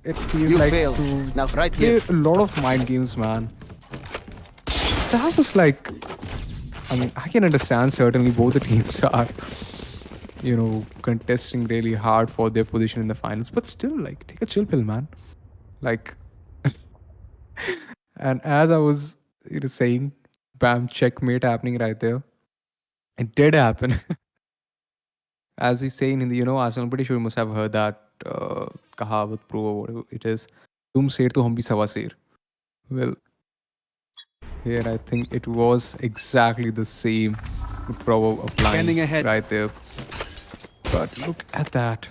it feels You like failed. to Now right play here. a lot of mind games, man. That was like, I mean, I can understand certainly both the teams are, contesting really hard for their position in the finals, but still, like, take a chill pill, man. Like, and as I was, saying, bam, checkmate happening right there. It did happen. As we say in Hindi, Arsenal, I'm pretty sure you must have heard that kahavat pro or whatever it is. Tum ser to hum bhi sawa ser. Well, here I think it was exactly the same proverb applying Scanning ahead. right there. But look at that.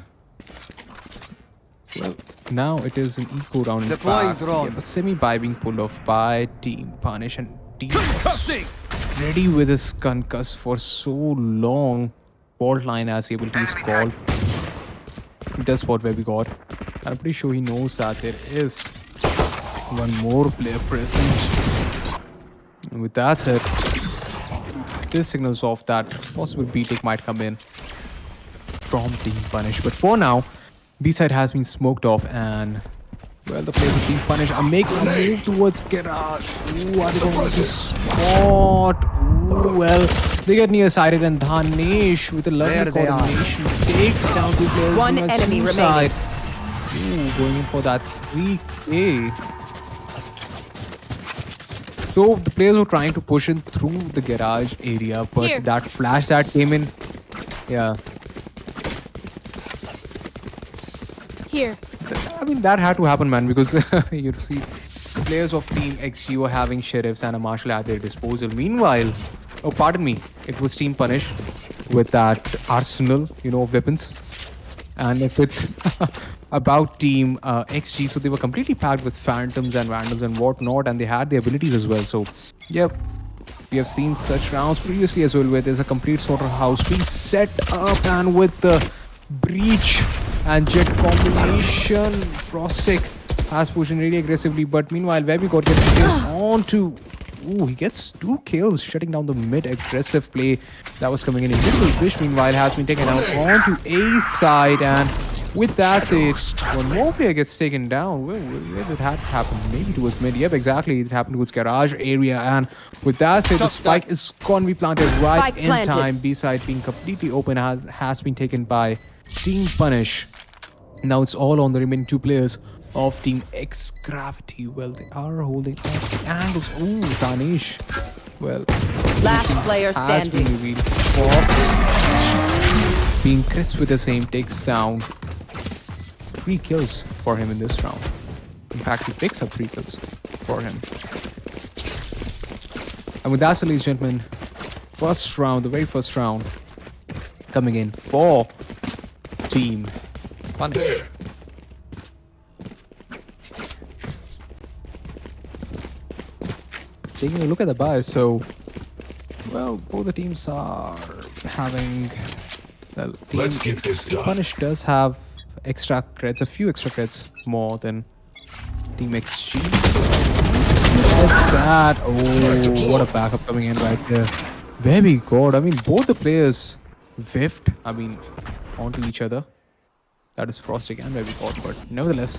Well, now it is an eco round. In Deploying fact, drone. we have a semi-buy being pulled off by Team Punish, and Team ready with his concuss for so long. Fault line as ability is called. He does spot where we got. I'm pretty sure he knows that there is one more player present. And with that said, this signals off that possible B-take might come in from Team Punish. But for now, B-side has been smoked off, and well, the players of Team Punish are making a move towards Garage. Ooh, are they going to spot? Ooh, well, they get nearsighted, and Dhanesh with a lovely There they are. coordination takes down two players. One doing a enemy suicide. Ooh, going in for that 3K. So the players were trying to push in through the garage area, but Here. that flash that came in, yeah. Here. I mean, that had to happen, man, because you see, the players of Team XG were having sheriffs and a marshal at their disposal. Meanwhile, oh, pardon me, it was Team Punish with that arsenal, of weapons. And if it's about Team XG, so they were completely packed with phantoms and vandals and whatnot, and they had the abilities as well. So, yep, we have seen such rounds previously as well, where there's a complete slaughterhouse being set up, and with the breach and jet combination, Frostic has pushed in really aggressively, but meanwhile, Webby got gets killed onto. Ooh, he gets 2 kills, shutting down the mid-aggressive play that was coming in. Invisible Fish, meanwhile, has been taken out onto A side, and with that said, one more player gets taken down. Where did it happen? Maybe towards mid. Yep, exactly. It happened towards garage area, and with that said, the spike is gonna be planted right Spike in planted. time. B side being completely open has been taken by Team Punish. Now it's all on the remaining 2 players of Team X Gravity. Well, they are holding up the angles. Ooh, Danish. Well, Last player has standing. been revealed. Fox being Chris with the same takes down 3 kills for him in this round. In fact, he picks up 3 kills for him. And with that, ladies and gentlemen, first round, the very first round, coming in for Team Punish. Taking a look at the buy, so well, both the teams are having. Well, Let's get this done. Punish does have extra creds, a few extra creds more than Team XG. Look at that! Oh, what a backup coming in right there. Very good. I mean, both the players whiffed. I mean, onto each other. That is Frostic and Very good, but nevertheless,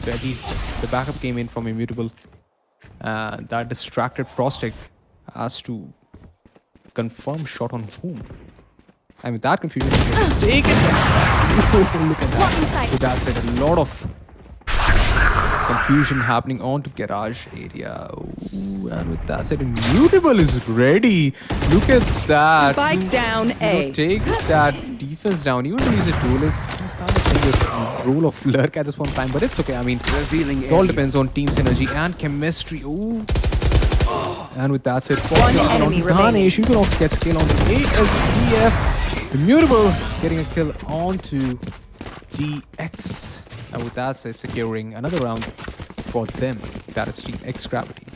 Betty, the backup came in from Immutable. That distracted Frostic as to confirm shot on whom. And with that confusion, he gets taken down. Look at that. With that said, a lot of confusion happening onto garage area. Ooh, and with that said, Immutable is ready. Look at that. Spike down A. Take that defense down. Even though he's a duelist, he's kind of playing the role of lurk at this point in time. But it's okay. I mean, Revealing it all area. depends on team synergy and chemistry. Ooh. And with that said, One enemy remaining. you can also get skill on the ASBF. Immutable getting a kill onto DX. And with that said, securing another round for them. That is Team X Gravity.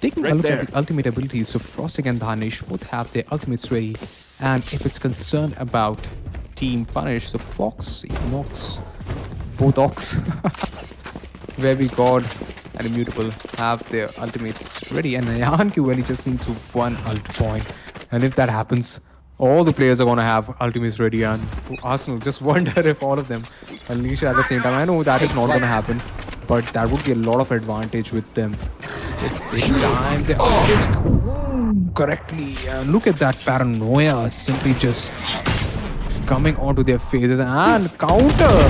Taking a look at the ultimate abilities, so Frosting and Danish both have their ultimates ready. And if it's concerned about Team Punish, so Fox, Equinox, both Ox, Very God and Immutable have their ultimates ready. And Ayan Q, well, he just needs one ult point. And if that happens, all the players are gonna have ultimates ready, and Arsenal just wonder if all of them unleash at the same time. I know that is not gonna happen, but that would be a lot of advantage with them. If this time the updates correctly, and look at that paranoia simply just coming onto their faces and counter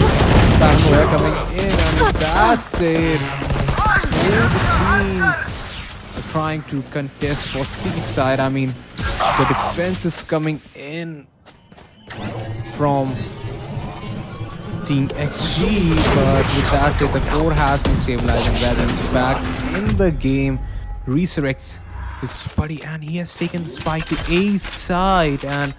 paranoia coming in, and that's it. All the teams are trying to contest for C-side. I mean, the defense is coming in from Team XG, but with that said, the core has been stabilized, and Veterans back in the game, resurrects his buddy, and he has taken the spike to A side, and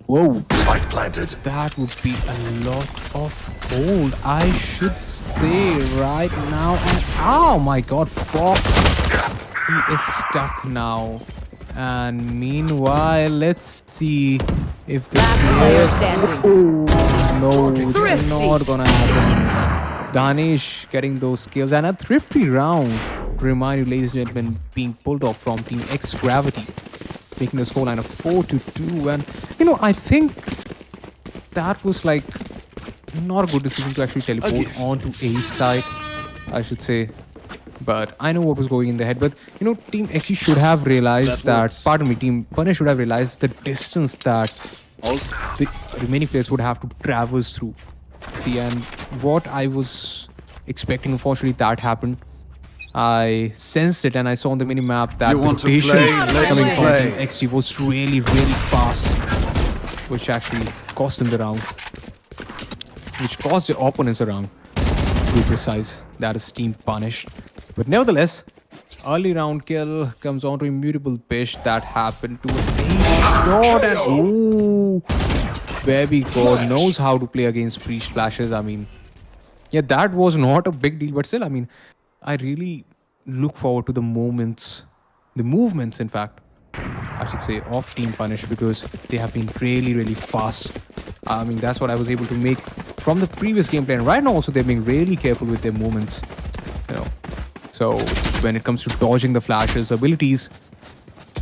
whoa, Spike planted. that would be a lot of gold, I should say, right now. And oh my god, Fox, he is stuck now. And meanwhile, let's see if the Last player standing. Oh no, it's Thrifty. not gonna happen. Danish getting those kills, and a thrifty round, to remind you, ladies and gentlemen, being pulled off from Team X Gravity, making the scoreline of 4-2. And you know, I think that was like not a good decision to actually teleport onto A side, I should say. But I know what was going in the head. But you know, Team XG should have realized that, pardon me, Team Punish should have realized the distance that the remaining players would have to traverse through. See, and what I was expecting, unfortunately, that happened. I sensed it, and I saw on the mini map that You the want to rotation play? Let's coming from play. Team XG was really, really fast, which actually cost them the round, which cost the opponents a round, to be precise. That is Team Punish. But nevertheless, early round kill comes on to immutable pitch that happened to us. A shot, and ooh, Baby God knows how to play against breach flashes. I mean, yeah, that was not a big deal, but still, I mean, I really look forward to the movements, in fact, I should say, of Team Punish, because they have been really, really fast. I mean, that's what I was able to make from the previous gameplay, and right now also they're being really careful with their movements, you know. So when it comes to dodging the flashes abilities,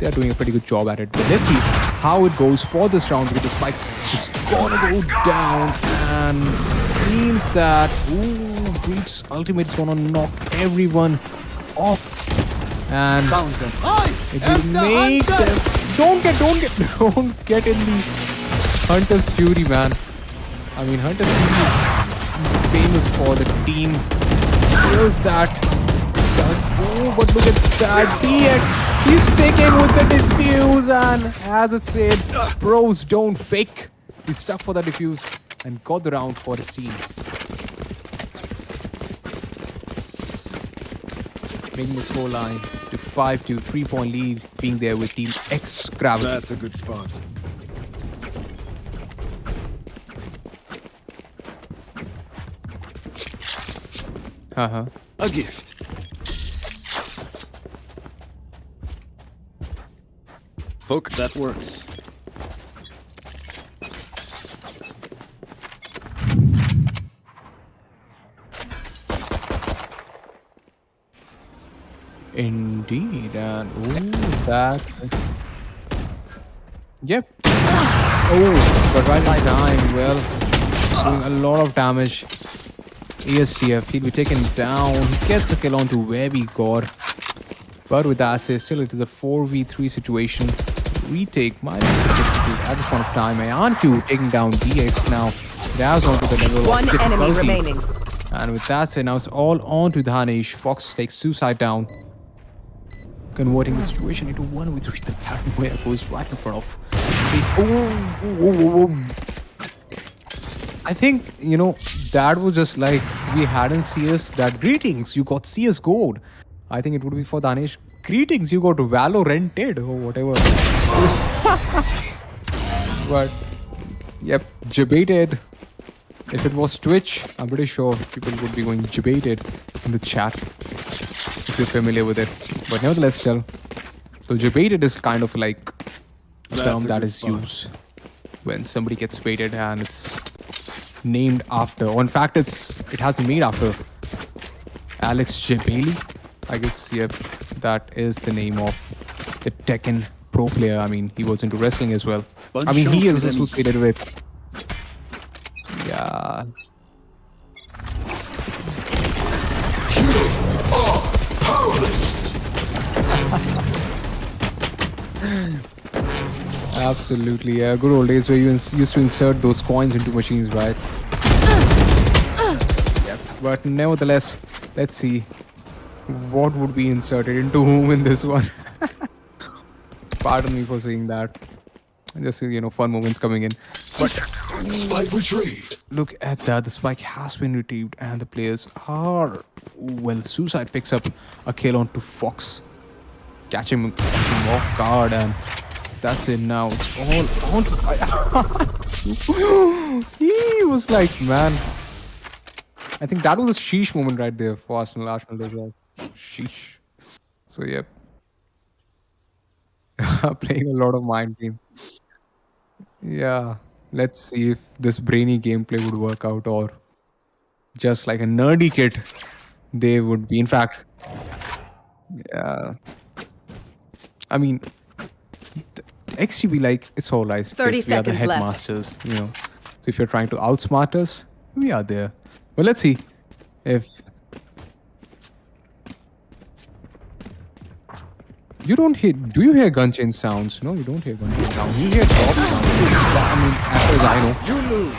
they're doing a pretty good job at it. But let's see how it goes for this round, because the spike is gonna go down, and seems that Breach's ultimate is gonna knock everyone off, and it will make them don't get in the Hunter's Fury, man. I mean, Hunter's Fury is famous for the team skills that does. Oh, but look at that. DX, he's sticking with the defuse, and as it said, bros don't fake. He's stuck for the defuse and got the round for his team, making the scoreline to 5-2, 3-point lead, being there with Team X Gravity. That's a good spot. A gift. Folk, that works. Indeed, and that. Yep. Oh, but right on time. Well, doing a lot of damage. ESCF, he'll be taken down. He gets a kill onto where we got. But with that said, still it is a 4v3 situation. Retake might be difficult at this point of time. Ayanku taking down DX now. That's onto the level One of enemy difficulty. remaining. And with that said, now it's all on to Danish. Fox takes suicide down, converting the situation into 1v3. The paranoia goes right in front of face. Oh. I think, you know, that was just like we hadn't CS that. Greetings, you got CS gold. I think it would be for Danish. Greetings, you got Valoranted or whatever. But yep, debated. If it was Twitch, I'm pretty sure people would be going debated in the chat if you're familiar with it. But nevertheless, still, so debated is kind of like a term that is used when somebody gets baited and it's named after, or in fact it has been made after Alex J. Bailey, I guess. Yep, that is the name of the Tekken pro player. I mean, he was into wrestling as well. Bonne I mean, he chance, is les amis. associated with. Yeah. Absolutely, yeah. Good old days where you used to insert those coins into machines, right? Yep. But nevertheless, let's see what would be inserted into whom in this one. Pardon me for saying that. Just fun moments coming in. But Spike retrieved. look at that. The spike has been retrieved, and the players are well. Suicide picks up a kill onto Fox, catch him off guard, and that's it. Now it's all on. He was like, man. I think that was a sheesh moment right there for Arsenal. Arsenal does that. Sheesh. So yep. Playing a lot of mind game. Yeah. Let's see if this brainy gameplay would work out, or just like a nerdy kid they would be. In fact, yeah. I mean, XGB, like, it's all right. 30 We are the seconds left. headmasters, So if you're trying to outsmart us, we are there. But let's see if you don't hear. Do you hear gun chain sounds? No, you don't hear gun chain sounds. You hear drop sounds. I mean, as far as I know. You lose.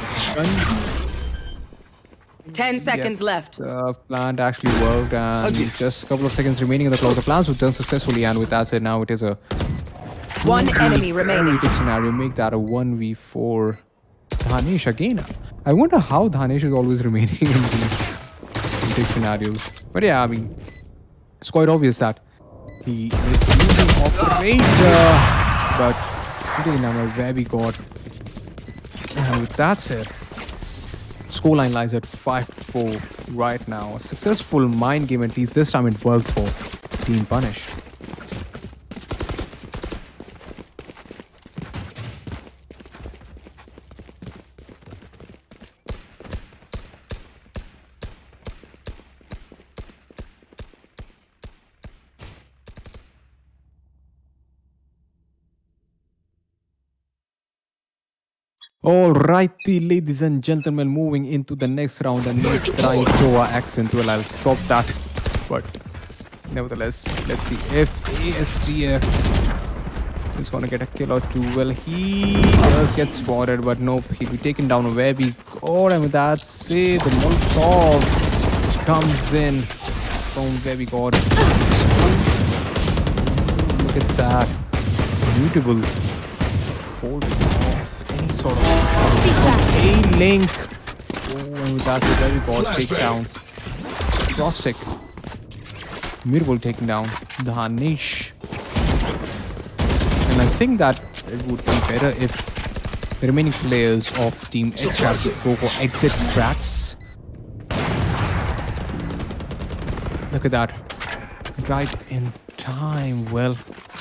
10 seconds left. The plant actually worked, and just a couple of seconds remaining in the clock. The plans were done successfully, and with that said, now it is a One enemy remaining. Very scenario. Make that a 1v4. Dhanesh again. I wonder how Dhanesh is always remaining in these big scenarios. But yeah, I mean, it's quite obvious that he is using operator, but today now where we got. And with that said, scoreline lies at 5-4 right now. A successful mind game, at least this time it worked for Team Punish. Alrighty, ladies and gentlemen, moving into the next round, and not trying Soa accent. Well, I'll stop that. But nevertheless, let's see if ASGF is gonna get a kill or two. Well, he does get spotted, but nope, he'll be taken down where we go. And with that, say the Molotov comes in from where we got. Look at that, beautiful. Hold sort of A-Link. Oh, and with that, the very ball takes down Jostic. Mirwal taking down Dhanesh. And I think that it would be better if the remaining players of Team Extract would go for exit tracks. Look at that. Right in time. Well,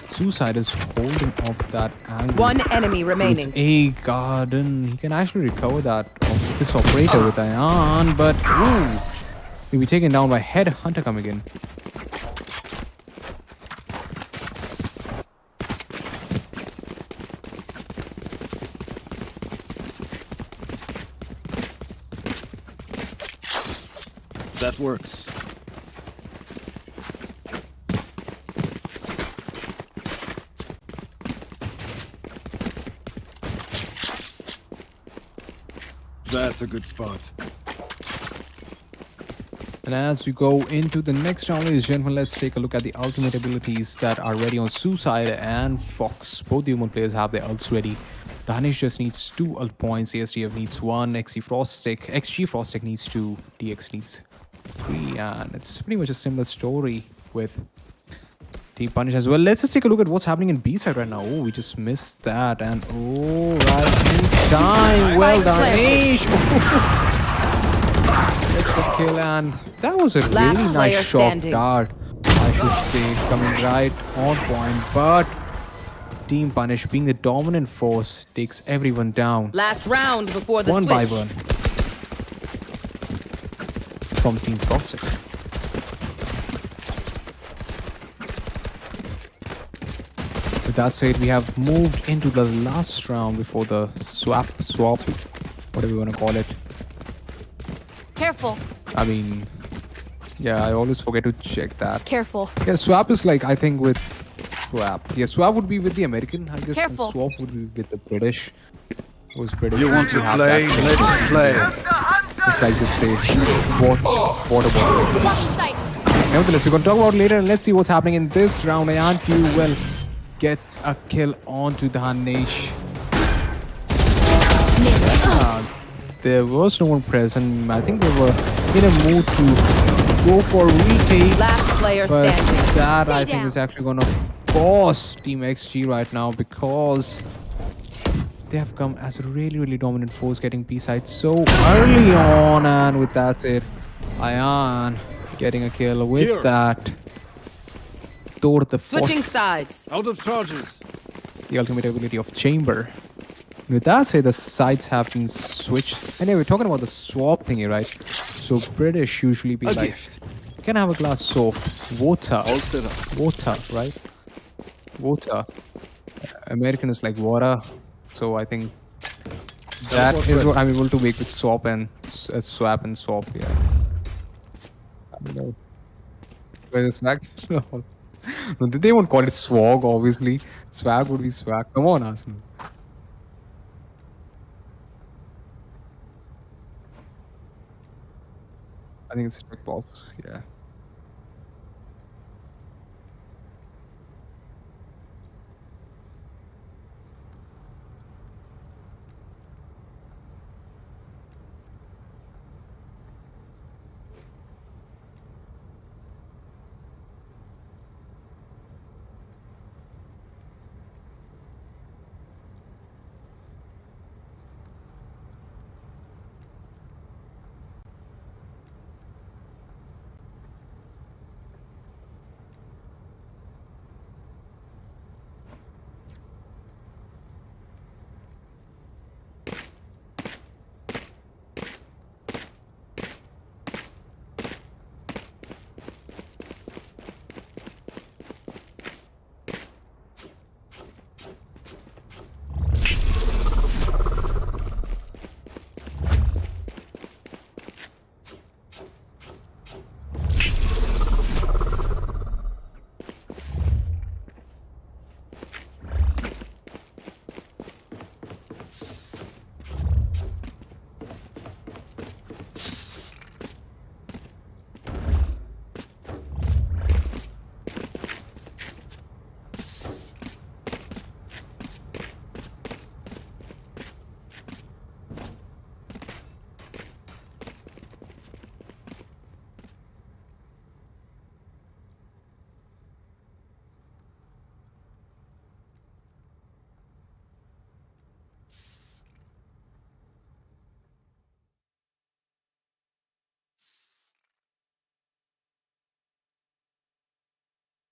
Suicide is holding off that angle. One enemy remaining. It's a garden. He can actually recover that of this operator with Ion, but ooh, he'll be taken down by Headhunter coming in. That works. That's a good spot. And as we go into the next round, ladies and gentlemen, let's take a look at the ultimate abilities that are ready on Suicide and Fox. Both the human players have their ults ready. Dhanesh just needs 2 ult points, ASDF needs 1, XG Frostic needs 2, DX needs 3, and it's pretty much a similar story with Team Punish as well. Let's just take a look at what's happening in B side right now. Oh, we just missed that, and oh, right in time. Well done, Aish. That's the kill, and that was a Last really nice player shot standing. dart, I should say, coming right on point. But Team Punish, being the dominant force, takes everyone down. Last round before the One switch. by one. From Team Frostic. With that said, we have moved into the last round before the swap, whatever you want to call it. Careful. I mean, yeah, I always forget to check that. Careful. Yeah, swap is like, I think with swap. Yeah, swap would be with the American, I guess. Careful. And swap would be with the British. Who's British? You want to We have play? that. Let's play. It's like just say, water bottle. Blocking sight. Nevertheless, we're going to talk about it later and let's see what's happening in this round. Ayan Q, well, gets a kill onto Dhanesh. There was no one present. I think they were in a mood to go for retake. Last player But standing. that I Stay think down. is actually going to cost Team XG right now because they have come as a really, really dominant force, getting B-side so early on. And with that said, Ayan getting a kill with Here. that. Toward the Switching force, sides. Out of charges. the ultimate ability of Chamber. With that said, the sides have been switched. Anyway, we're talking about the swap thingy, right? So British usually be A like, gift. can I have a glass of water? All set up. Water, right? Water. American is like water. So I think that Teleport is ready. what I'm able to make with swap and swap and swap. Yeah. I don't know. Where is swag? No. No, they won't call it swag. Obviously, swag would be swag. Come on, Arsenal. I think it's a quick boss. Yeah.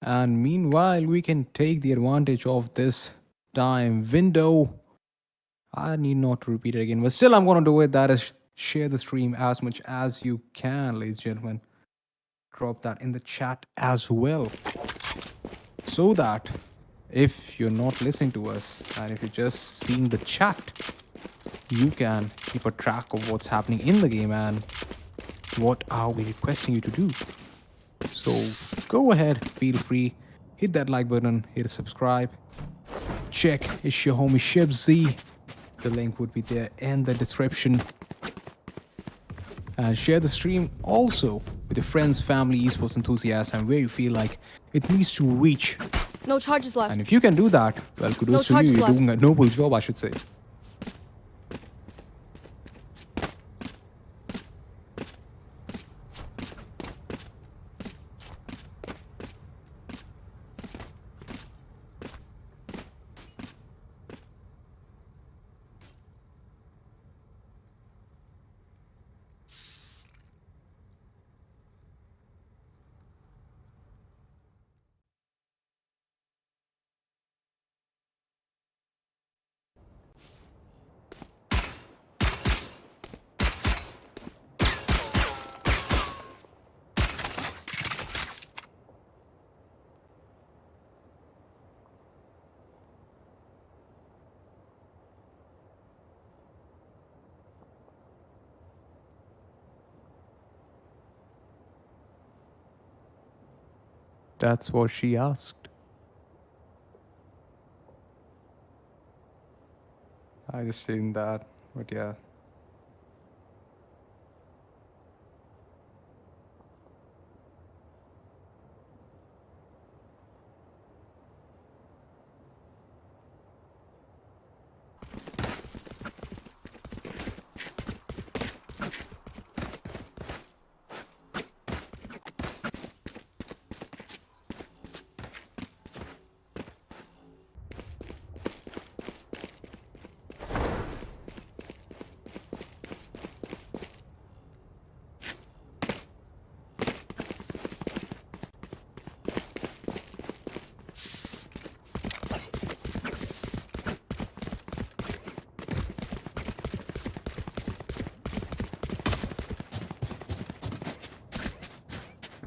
And meanwhile, we can take the advantage of this time window. I need not to repeat it again, but still I'm going to do it. That is share the stream as much as you can, ladies and gentlemen. Drop that in the chat as well. So that if you're not listening to us and if you're just seeing the chat, you can keep a track of what's happening in the game and what are we requesting you to do. So go ahead, feel free, hit that like button, hit subscribe, check it's your homie Shibz. The link would be there in the description. And share the stream also with your friends, family, esports enthusiasts, and where you feel like it needs to reach. No charges left. And if you can do that, well, kudos No to you. charges You're left. doing a noble job, I should say. That's what she asked. I just seen that, but yeah.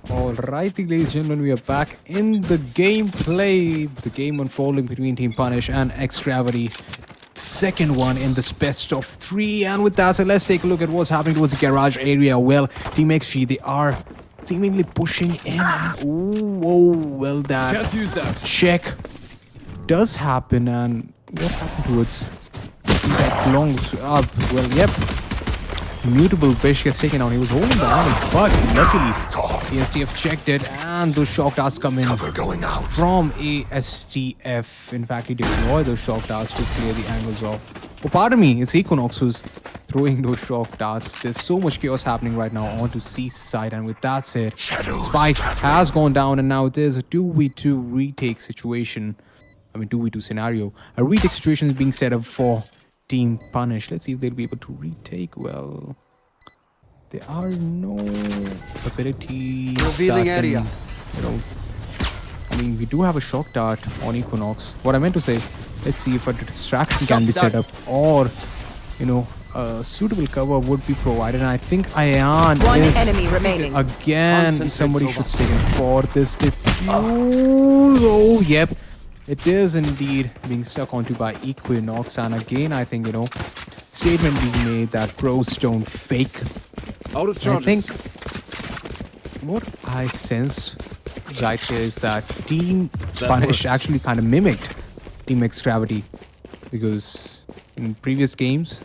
Alrighty, ladies and gentlemen, we are back in the gameplay. The game unfolding between Team Punish and X Gravity. Second one in this best of 3. And with that, so let's take a look at what's happening towards the garage area. Well, Team XG, they are seemingly pushing in. And well, that Can't use that. check does happen. And what happened towards that belongs up? Well, yep. Mutable Fish gets taken out. He was holding the arm, but luckily ASTF checked it, and those shock darts come in Cover going out. from ASTF. In fact, he deployed those shock darts to clear the angles off. Oh, pardon me, it's Equinox who's throwing those shock darts. There's so much chaos happening right now onto C side, and with that said, Shadows Spike traveling. has gone down, and now there's a 2v2 retake situation. I mean, 2v2 scenario. A retake situation is being set up for Team Punish. Let's see if they'll be able to retake. Well, there are no abilities. Revealing that can, area. you know, I mean, we do have a shock dart on Equinox. What I meant to say, let's see if a distraction can be set up, or, you know, a suitable cover would be provided. And I think Ayan One is enemy remaining. again. Concentrate, Somebody Sova. should stay in for this defuse. Oh, yep. It is indeed being stuck onto by Equinox. And again, I think, you know, statement being made that pros don't fake. Out of I charges. think what I sense right here is that Team That Punish works. actually kind of mimicked Team X Gravity, because in previous games,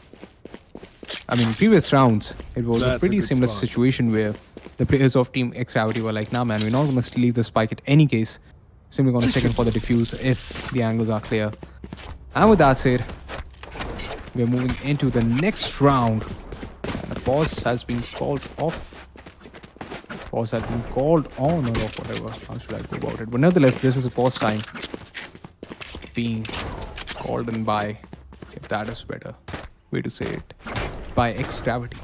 I mean previous rounds, it was That's a a pretty good similar spot. situation where the players of Team X Gravity were like, nah man, we're not going to leave the spike at any case. Simply going to stick in for the defuse if the angles are clear. And with that said, we're moving into the next round. And a pause has been called off. Pause has been called on or off, whatever. How should I go about it? But nevertheless, this is a pause time being called in by, if that is better way to say it, by X Gravity.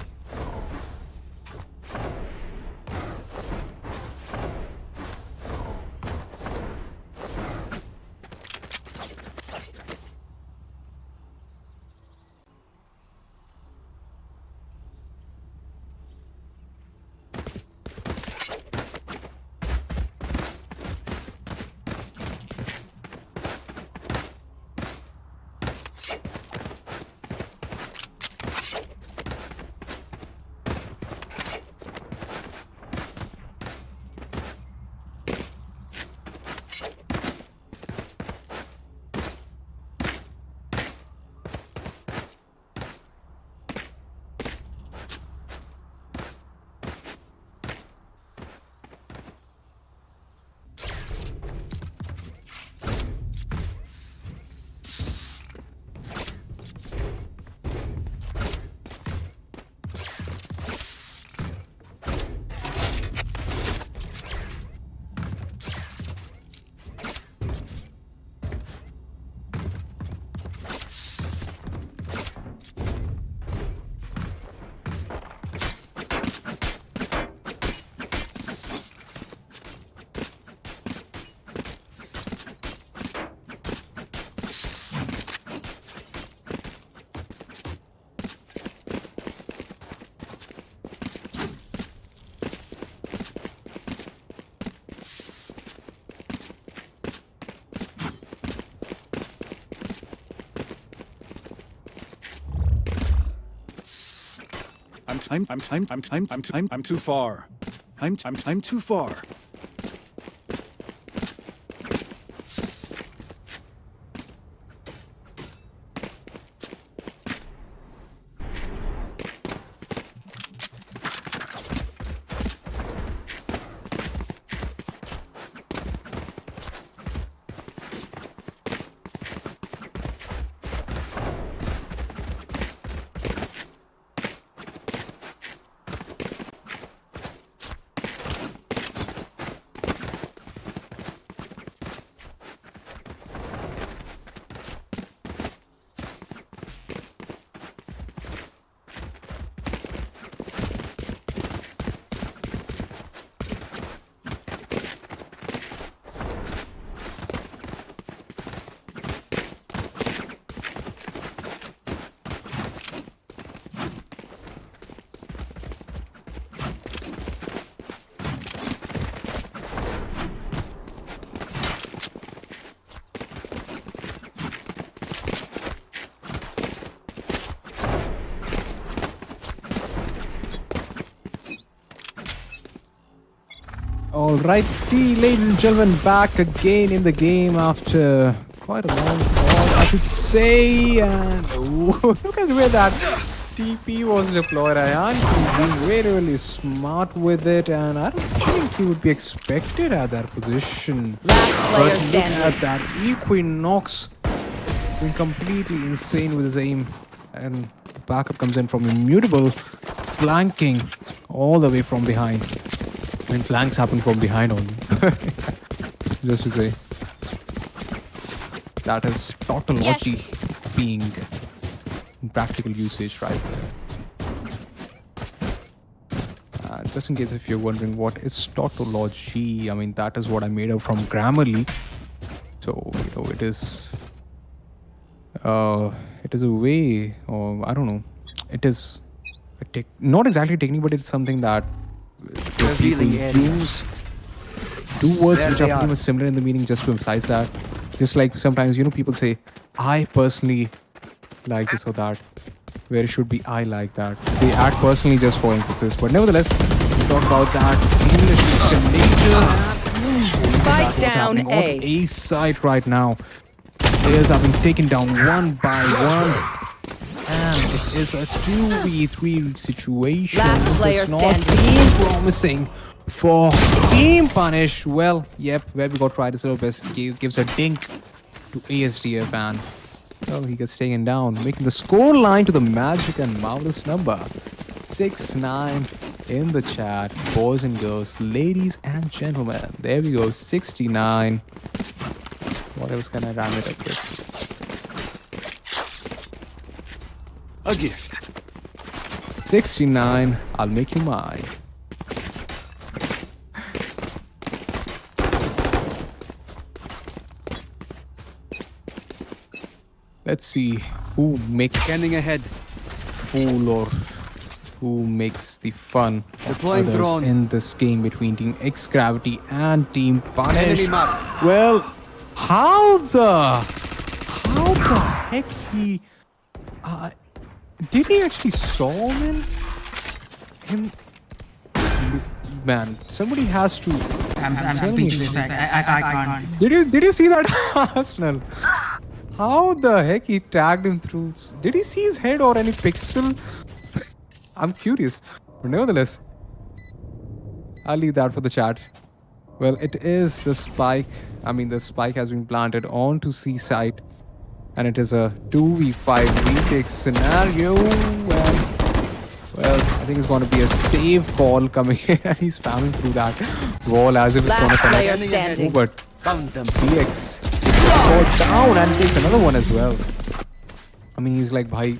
I'm too far. I'm too far. Alright, ladies and gentlemen, back again in the game after quite a long call, I should say. And look at where that TP was deployed. Ayan, he's being really, really smart with it, and I don't think he would be expected at that position. Last player But look standing. at that Equinox being completely insane with his aim, and backup comes in from Immutable, flanking all the way from behind. I mean, flanks happen from behind only. Just to say. That is tautology being in practical usage right there. Just in case if you're wondering what is tautology, I mean, that is what I made up from Grammarly. So, you know, it is a way, or I don't know, it is not exactly technique, but it's something that people use. Two words which are pretty much similar in the meaning, just to emphasize that. Just like sometimes, you know, people say, I personally like this or that, where it should be I like that. They add personally just for emphasis. But nevertheless, we talk about that English later. Spike down On A. the A side right now. Players are being taken down one by one. And it is a 2v3 situation. Last player It's not standing. being promising for Team Punish. Well, yep, where we got right is best gives a dink to ASDF, and well, he gets taken down, making the score line to the magic and marvelous number 6-9 in the chat, boys and girls, ladies and gentlemen. There we go, 69. What else can I ram it up with? A gift. 69, I'll make you mine. Let's see who makes Scanning ahead. fool or who makes the fun of Deploying others drone. in this game between Team X Gravity and Team Punish. Enemy mark. Well, how the heck he did he actually saw him in man, somebody has to I'm tell me. speechless. I can't. Did you see that Arsenal? How the heck he tagged him through? Did he see his head or any pixel? I'm curious. But nevertheless, I'll leave that for the chat. Well, it is the spike. I mean, the spike has been planted onto C site. And it is a 2v5 retake scenario. And, well, I think it's going to be a save call coming in. And he's spamming through that wall as if it's going to Last player connect. standing. Oh, but Found them. DX falls down and takes another one as well. I mean, he's like, bhai.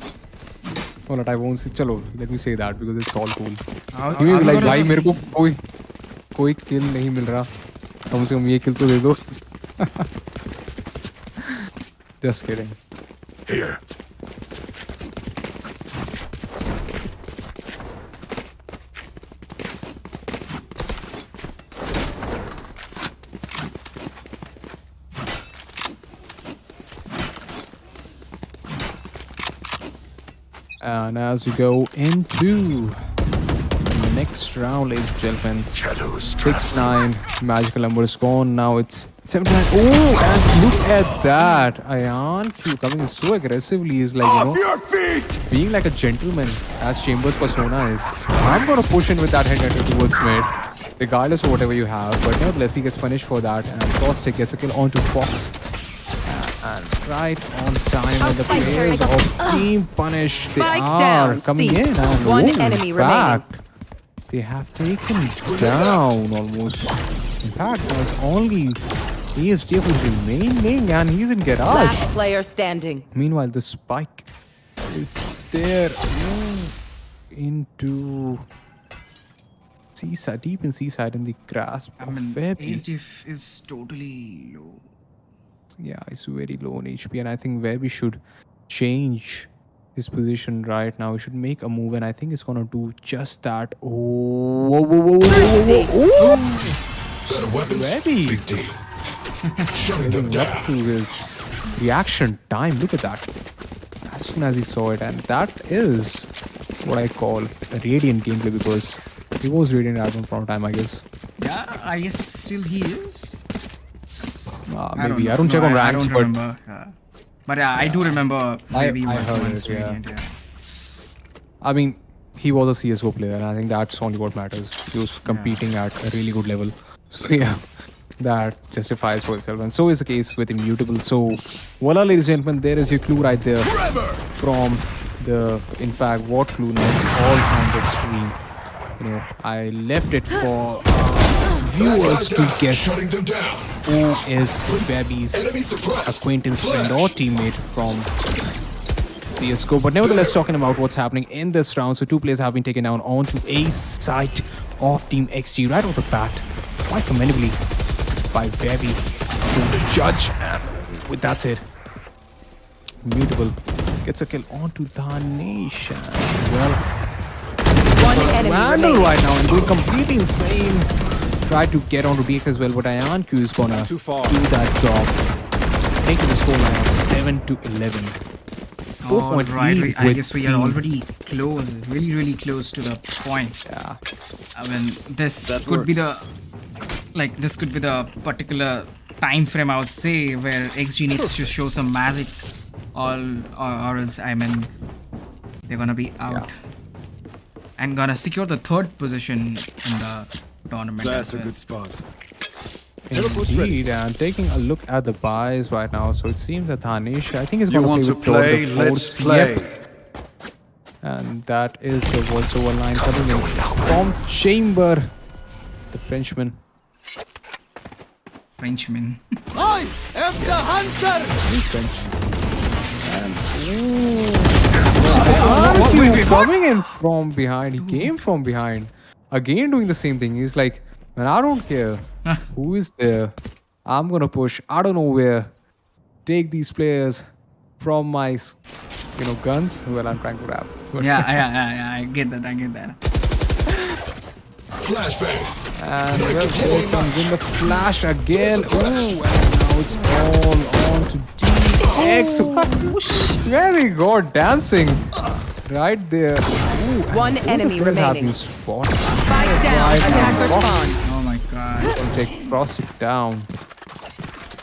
Oh, I won't say. Chalo, let me say that because it's all cool. He will be like, bhai, मेरे को कोई kill नहीं मिल रहा. कम से कम ये kill तो दे दो. Just kidding. Here. And as we go into the next round, ladies and gentlemen, Shadows 6-9, magical number is gone. Now it's 7-9. Oh, and look at that. Ayan Q coming in so aggressively is like, you know, your feet! being like a gentleman as Chambers' persona is. I'm gonna push in with that headhunter towards mid, regardless of whatever you have. But nevertheless, he gets punished for that. And Caustic gets a kill onto Fox. And right on time when the players of Team Punish, they Spike are down, coming C. in. And One in enemy fact, they have taken down almost. In fact, there's only ESDF who's remaining and he's in garage. Last player standing. Meanwhile, the spike is there into seaside, deep in seaside in the grasp I of mean, Fairby. ASDF is totally low. Yeah, he's very low on HP, and I think Webby should change his position right now. He should make a move, and I think he's gonna do just that. Oh, whoa, whoa, whoa, whoa, whoa, whoa. Better weapons. Ready. Big team. Shutting them Living up down. to his reaction time. Look at that. As soon as he saw it, and that is what I call a radiant gameplay because he was radiant at one point of time, I guess. Yeah, I guess still he is. Maybe. I don't check on I ranks, don't but remember. But yeah, I do remember maybe he I was heard once it, yeah. Radiant, yeah. I mean, he was a CSGO player, and I think that's only what matters. He was competing at a really good level. So yeah, that justifies for itself. And so is the case with Immutable. So voila, ladies and gentlemen, there is your clue right there from the, in fact, what clue now it's all on the stream. You know, I left it for viewers to guess Shutting them down. who is Baby's Enemy suppressed. acquaintance, friend, or teammate from CSGO. But nevertheless, talking about what's happening in this round, so two players have been taken down onto a site of Team XG right off the bat, quite commendably by Baby to judge. And with that said, Mutable gets a kill onto Dhanesh. Well, One enemy Vandal remaining. right now and going completely insane. Try to get onto DX as well, but IonQ is gonna do that job. Taking the scoreline of 7-11. 4-point Alright, lead I with guess we are Team- already close, really close to the point. Yeah. I mean, this could be the particular time frame I would say where XG needs to show some magic, or else I mean they're gonna be out and gonna secure the third position in the tournament. That's as a well. good spot. Indeed, and taking a look at the buys right now, so it seems that Dhanesh, I think, is You going want to to play play? with Toad the Let's Force. play. Yep. And that is a voiceover line coming in from Chamber, the Frenchman. Frenchman. He's French. And IonQ coming in from behind. He came from behind. Again doing the same thing. He's like, man, I don't care who is there. I'm gonna push out of nowhere. Take these players from my, guns. Well, I'm trying to rap. But Yeah, I get that. Flashbang. And well, there comes in the flash again. Ooh, and now it's all on to DX. Very good dancing right there. Ooh, and One both the enemy players have remaining. been spotted. Spike down. Right now, Attacker Fox spawn. Oh my god. will take Frosted down,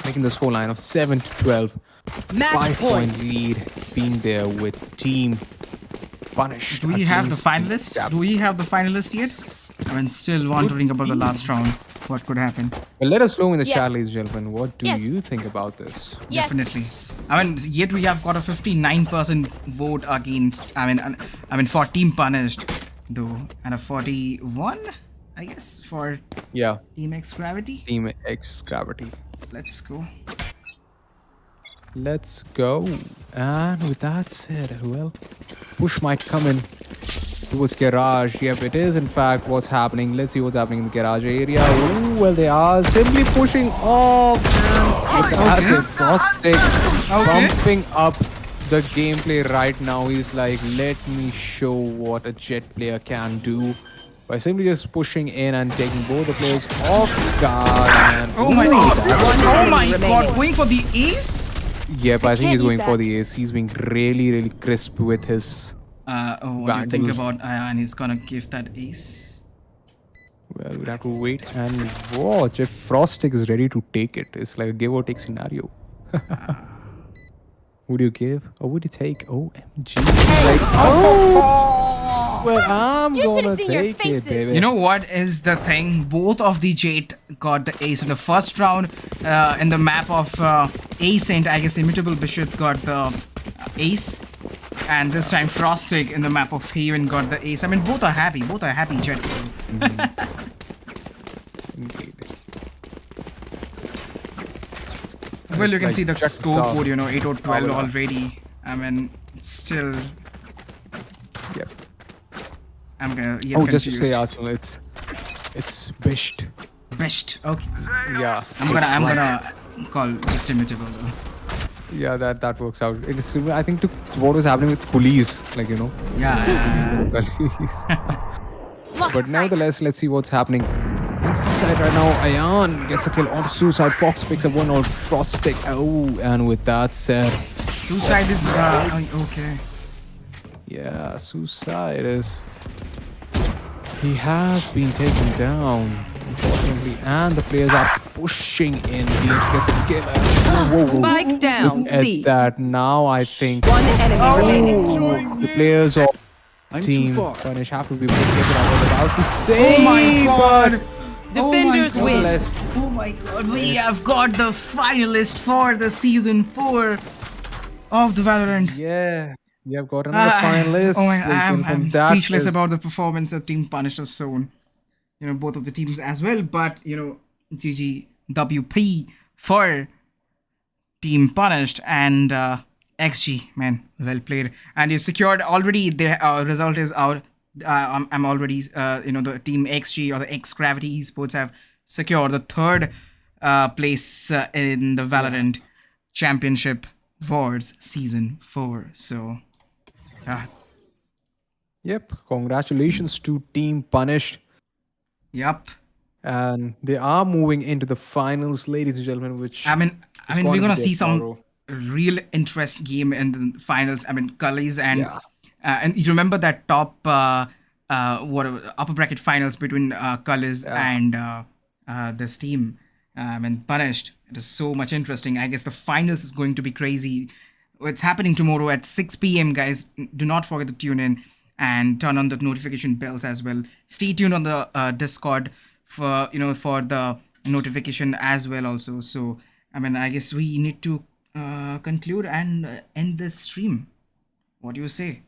making the scoreline of 7-12. Match 5-point point. lead being there with Team Punished. Do we have the against finalists? Gap. Do we have the finalists yet? I mean, still wondering about the last round. What could happen? Well, let us know in the Yes. chat, ladies and gentlemen. What do Yes. you think about this? Yes. Definitely. I mean, yet we have got a 59% vote against. I mean, for Team Punished, though, and a 41, I guess, for Yeah, Team X Gravity. Team X Gravity. Let's go. Let's go. And with that said, well, push might come in towards garage. Yep, it is in fact what's happening. Let's see what's happening in the garage area. Ooh, well, they are simply pushing off. And that's it. Frostic pumping up the gameplay right now. He's like, let me show what a jet player can do. By simply just pushing in and taking both the players off guard. And Oh my god! Oh my remaining. god! Going for the ace? yep, I think can't he's use going for that. the ace. He's being really crisp with his. What do you think Vandals. about Ion? He's gonna give that ace. Well, we'd have to wait and watch if Frostic is ready to take it. It's like a give or take scenario. Would you give or would you take? OMG. Like, oh! Well, I'm You should've gonna seen your take it, faces. baby. You know what is the thing? Both of the Jade got the ace in the first round. In the map of Ace and I guess Immutable Bishop got the ace. And this time Frostic in the map of Haven got the ace. I mean, both are happy. Both are happy Jets. Indeed. Well, you can Like see the Jack scoreboard, Star. 8 or 12 Power up. already. I mean, it's still. Yep. I'm gonna. Oh, just to say, Arsenal, it's Bisht. Best. Okay. Yeah. I'm gonna call just Immutable though. Yeah, that works out. It is, I think, to what was happening with Coolies, like, Yeah. But nevertheless, let's see what's happening. Inside right now, Ion gets a kill onto Suicide. Fox picks up one on Frostic. Oh, and with that said, Suicide is okay. yeah, Suicide is. He has been taken down. unfortunately, and the players are pushing in. Leeds gets a kill. Whoa. Spike down. Look at C. that. Now I think One enemy remaining. the players of I'm Team too far. Punish have to be very careful. I was about to say. Oh my god! Defenders win. Oh my god, we have got the finalist for the season 4 of the Valorant. Yeah, we have got another finalist. Oh my, From I'm that speechless is- about the performance of Team Punished of Zone. You know, both of the teams as well, but you know, GGWP for Team Punished and XG, man, well played. And you secured already. The result is out. I'm already, the Team XG or the X Gravity Esports have secured the 3rd place in the Valorant Championship Wars Season 4. So, Yep, congratulations to Team Punished. yep. And they are moving into the finals, ladies and gentlemen, which I mean, is we're be gonna there see some tomorrow. real interest game in the finals. I mean, Cullies and Yeah. and you remember that top upper bracket finals between Cullies and this team and Punished. It is so much interesting. I guess the finals is going to be crazy. It's happening tomorrow at 6 p.m. Guys, do not forget to tune in and turn on the notification bells as well. Stay tuned on the Discord for the notification as well also. So I mean, I guess we need to conclude and end this stream. What do you say?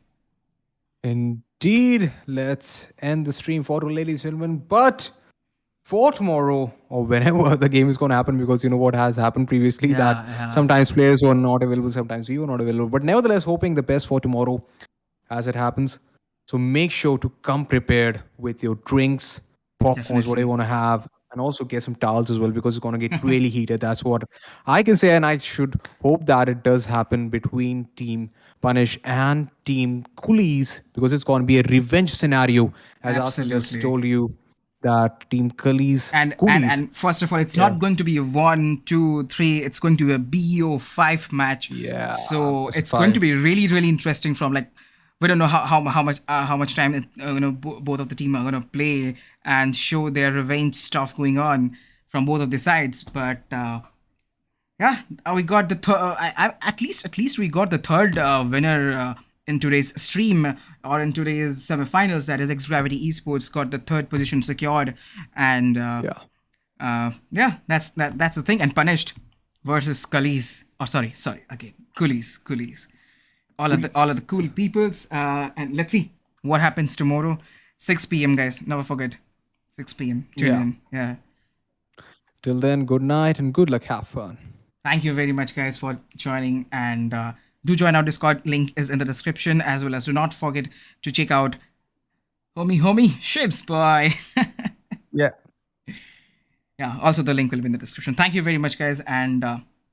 Indeed, let's end the stream for today, ladies and gentlemen. But for tomorrow or whenever the game is going to happen, because you know what has happened previously, that sometimes players were not available, sometimes we were not available. But nevertheless, hoping the best for tomorrow as it happens. So make sure to come prepared with your drinks, popcorns, Definitely. whatever you want to have, and also get some towels as well, because it's going to get really heated. That's what I can say, and I should hope that it does happen between Team Punish and Team Coolies, because it's going to be a revenge scenario, as Arsenal just Absolutely. told you, that Team Coolies And first of all, it's not going to be a 1, 2, 3. It's going to be a BO5 match. Yeah, So that's it's fine. going to be really, really interesting. From like, we don't know how much time both of the team are going to play and show their revenge stuff going on from both of the sides. But we got the at least we got the 3rd winner in today's stream or in today's semifinals. That is X Gravity Esports got the 3rd position secured, and that's the thing. And Punished versus Coolies. Oh, sorry again, Coolies. All of the cool peoples. And let's see what happens tomorrow, 6 p.m. guys. Never forget, 6 p.m. Tune in. Yeah. Till then, good night and good luck. Have fun. Thank you very much, guys, for joining. And do join our Discord. Link is in the description, as well as do not forget to check out homie ships boy. Yeah. Yeah, also the link will be in the description. Thank you very much, guys, and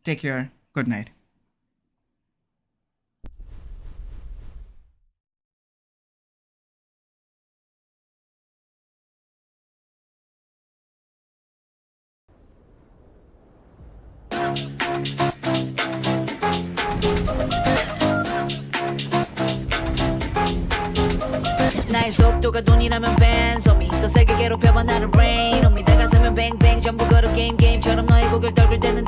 take care. Good night. 나의 속도가 돈이라면 벤소미 더 세게 괴롭혀봐 나를 rain on me 내 가슴은 뱅뱅 전부 걸어 게임처럼 너의 고개를 떨굴 때는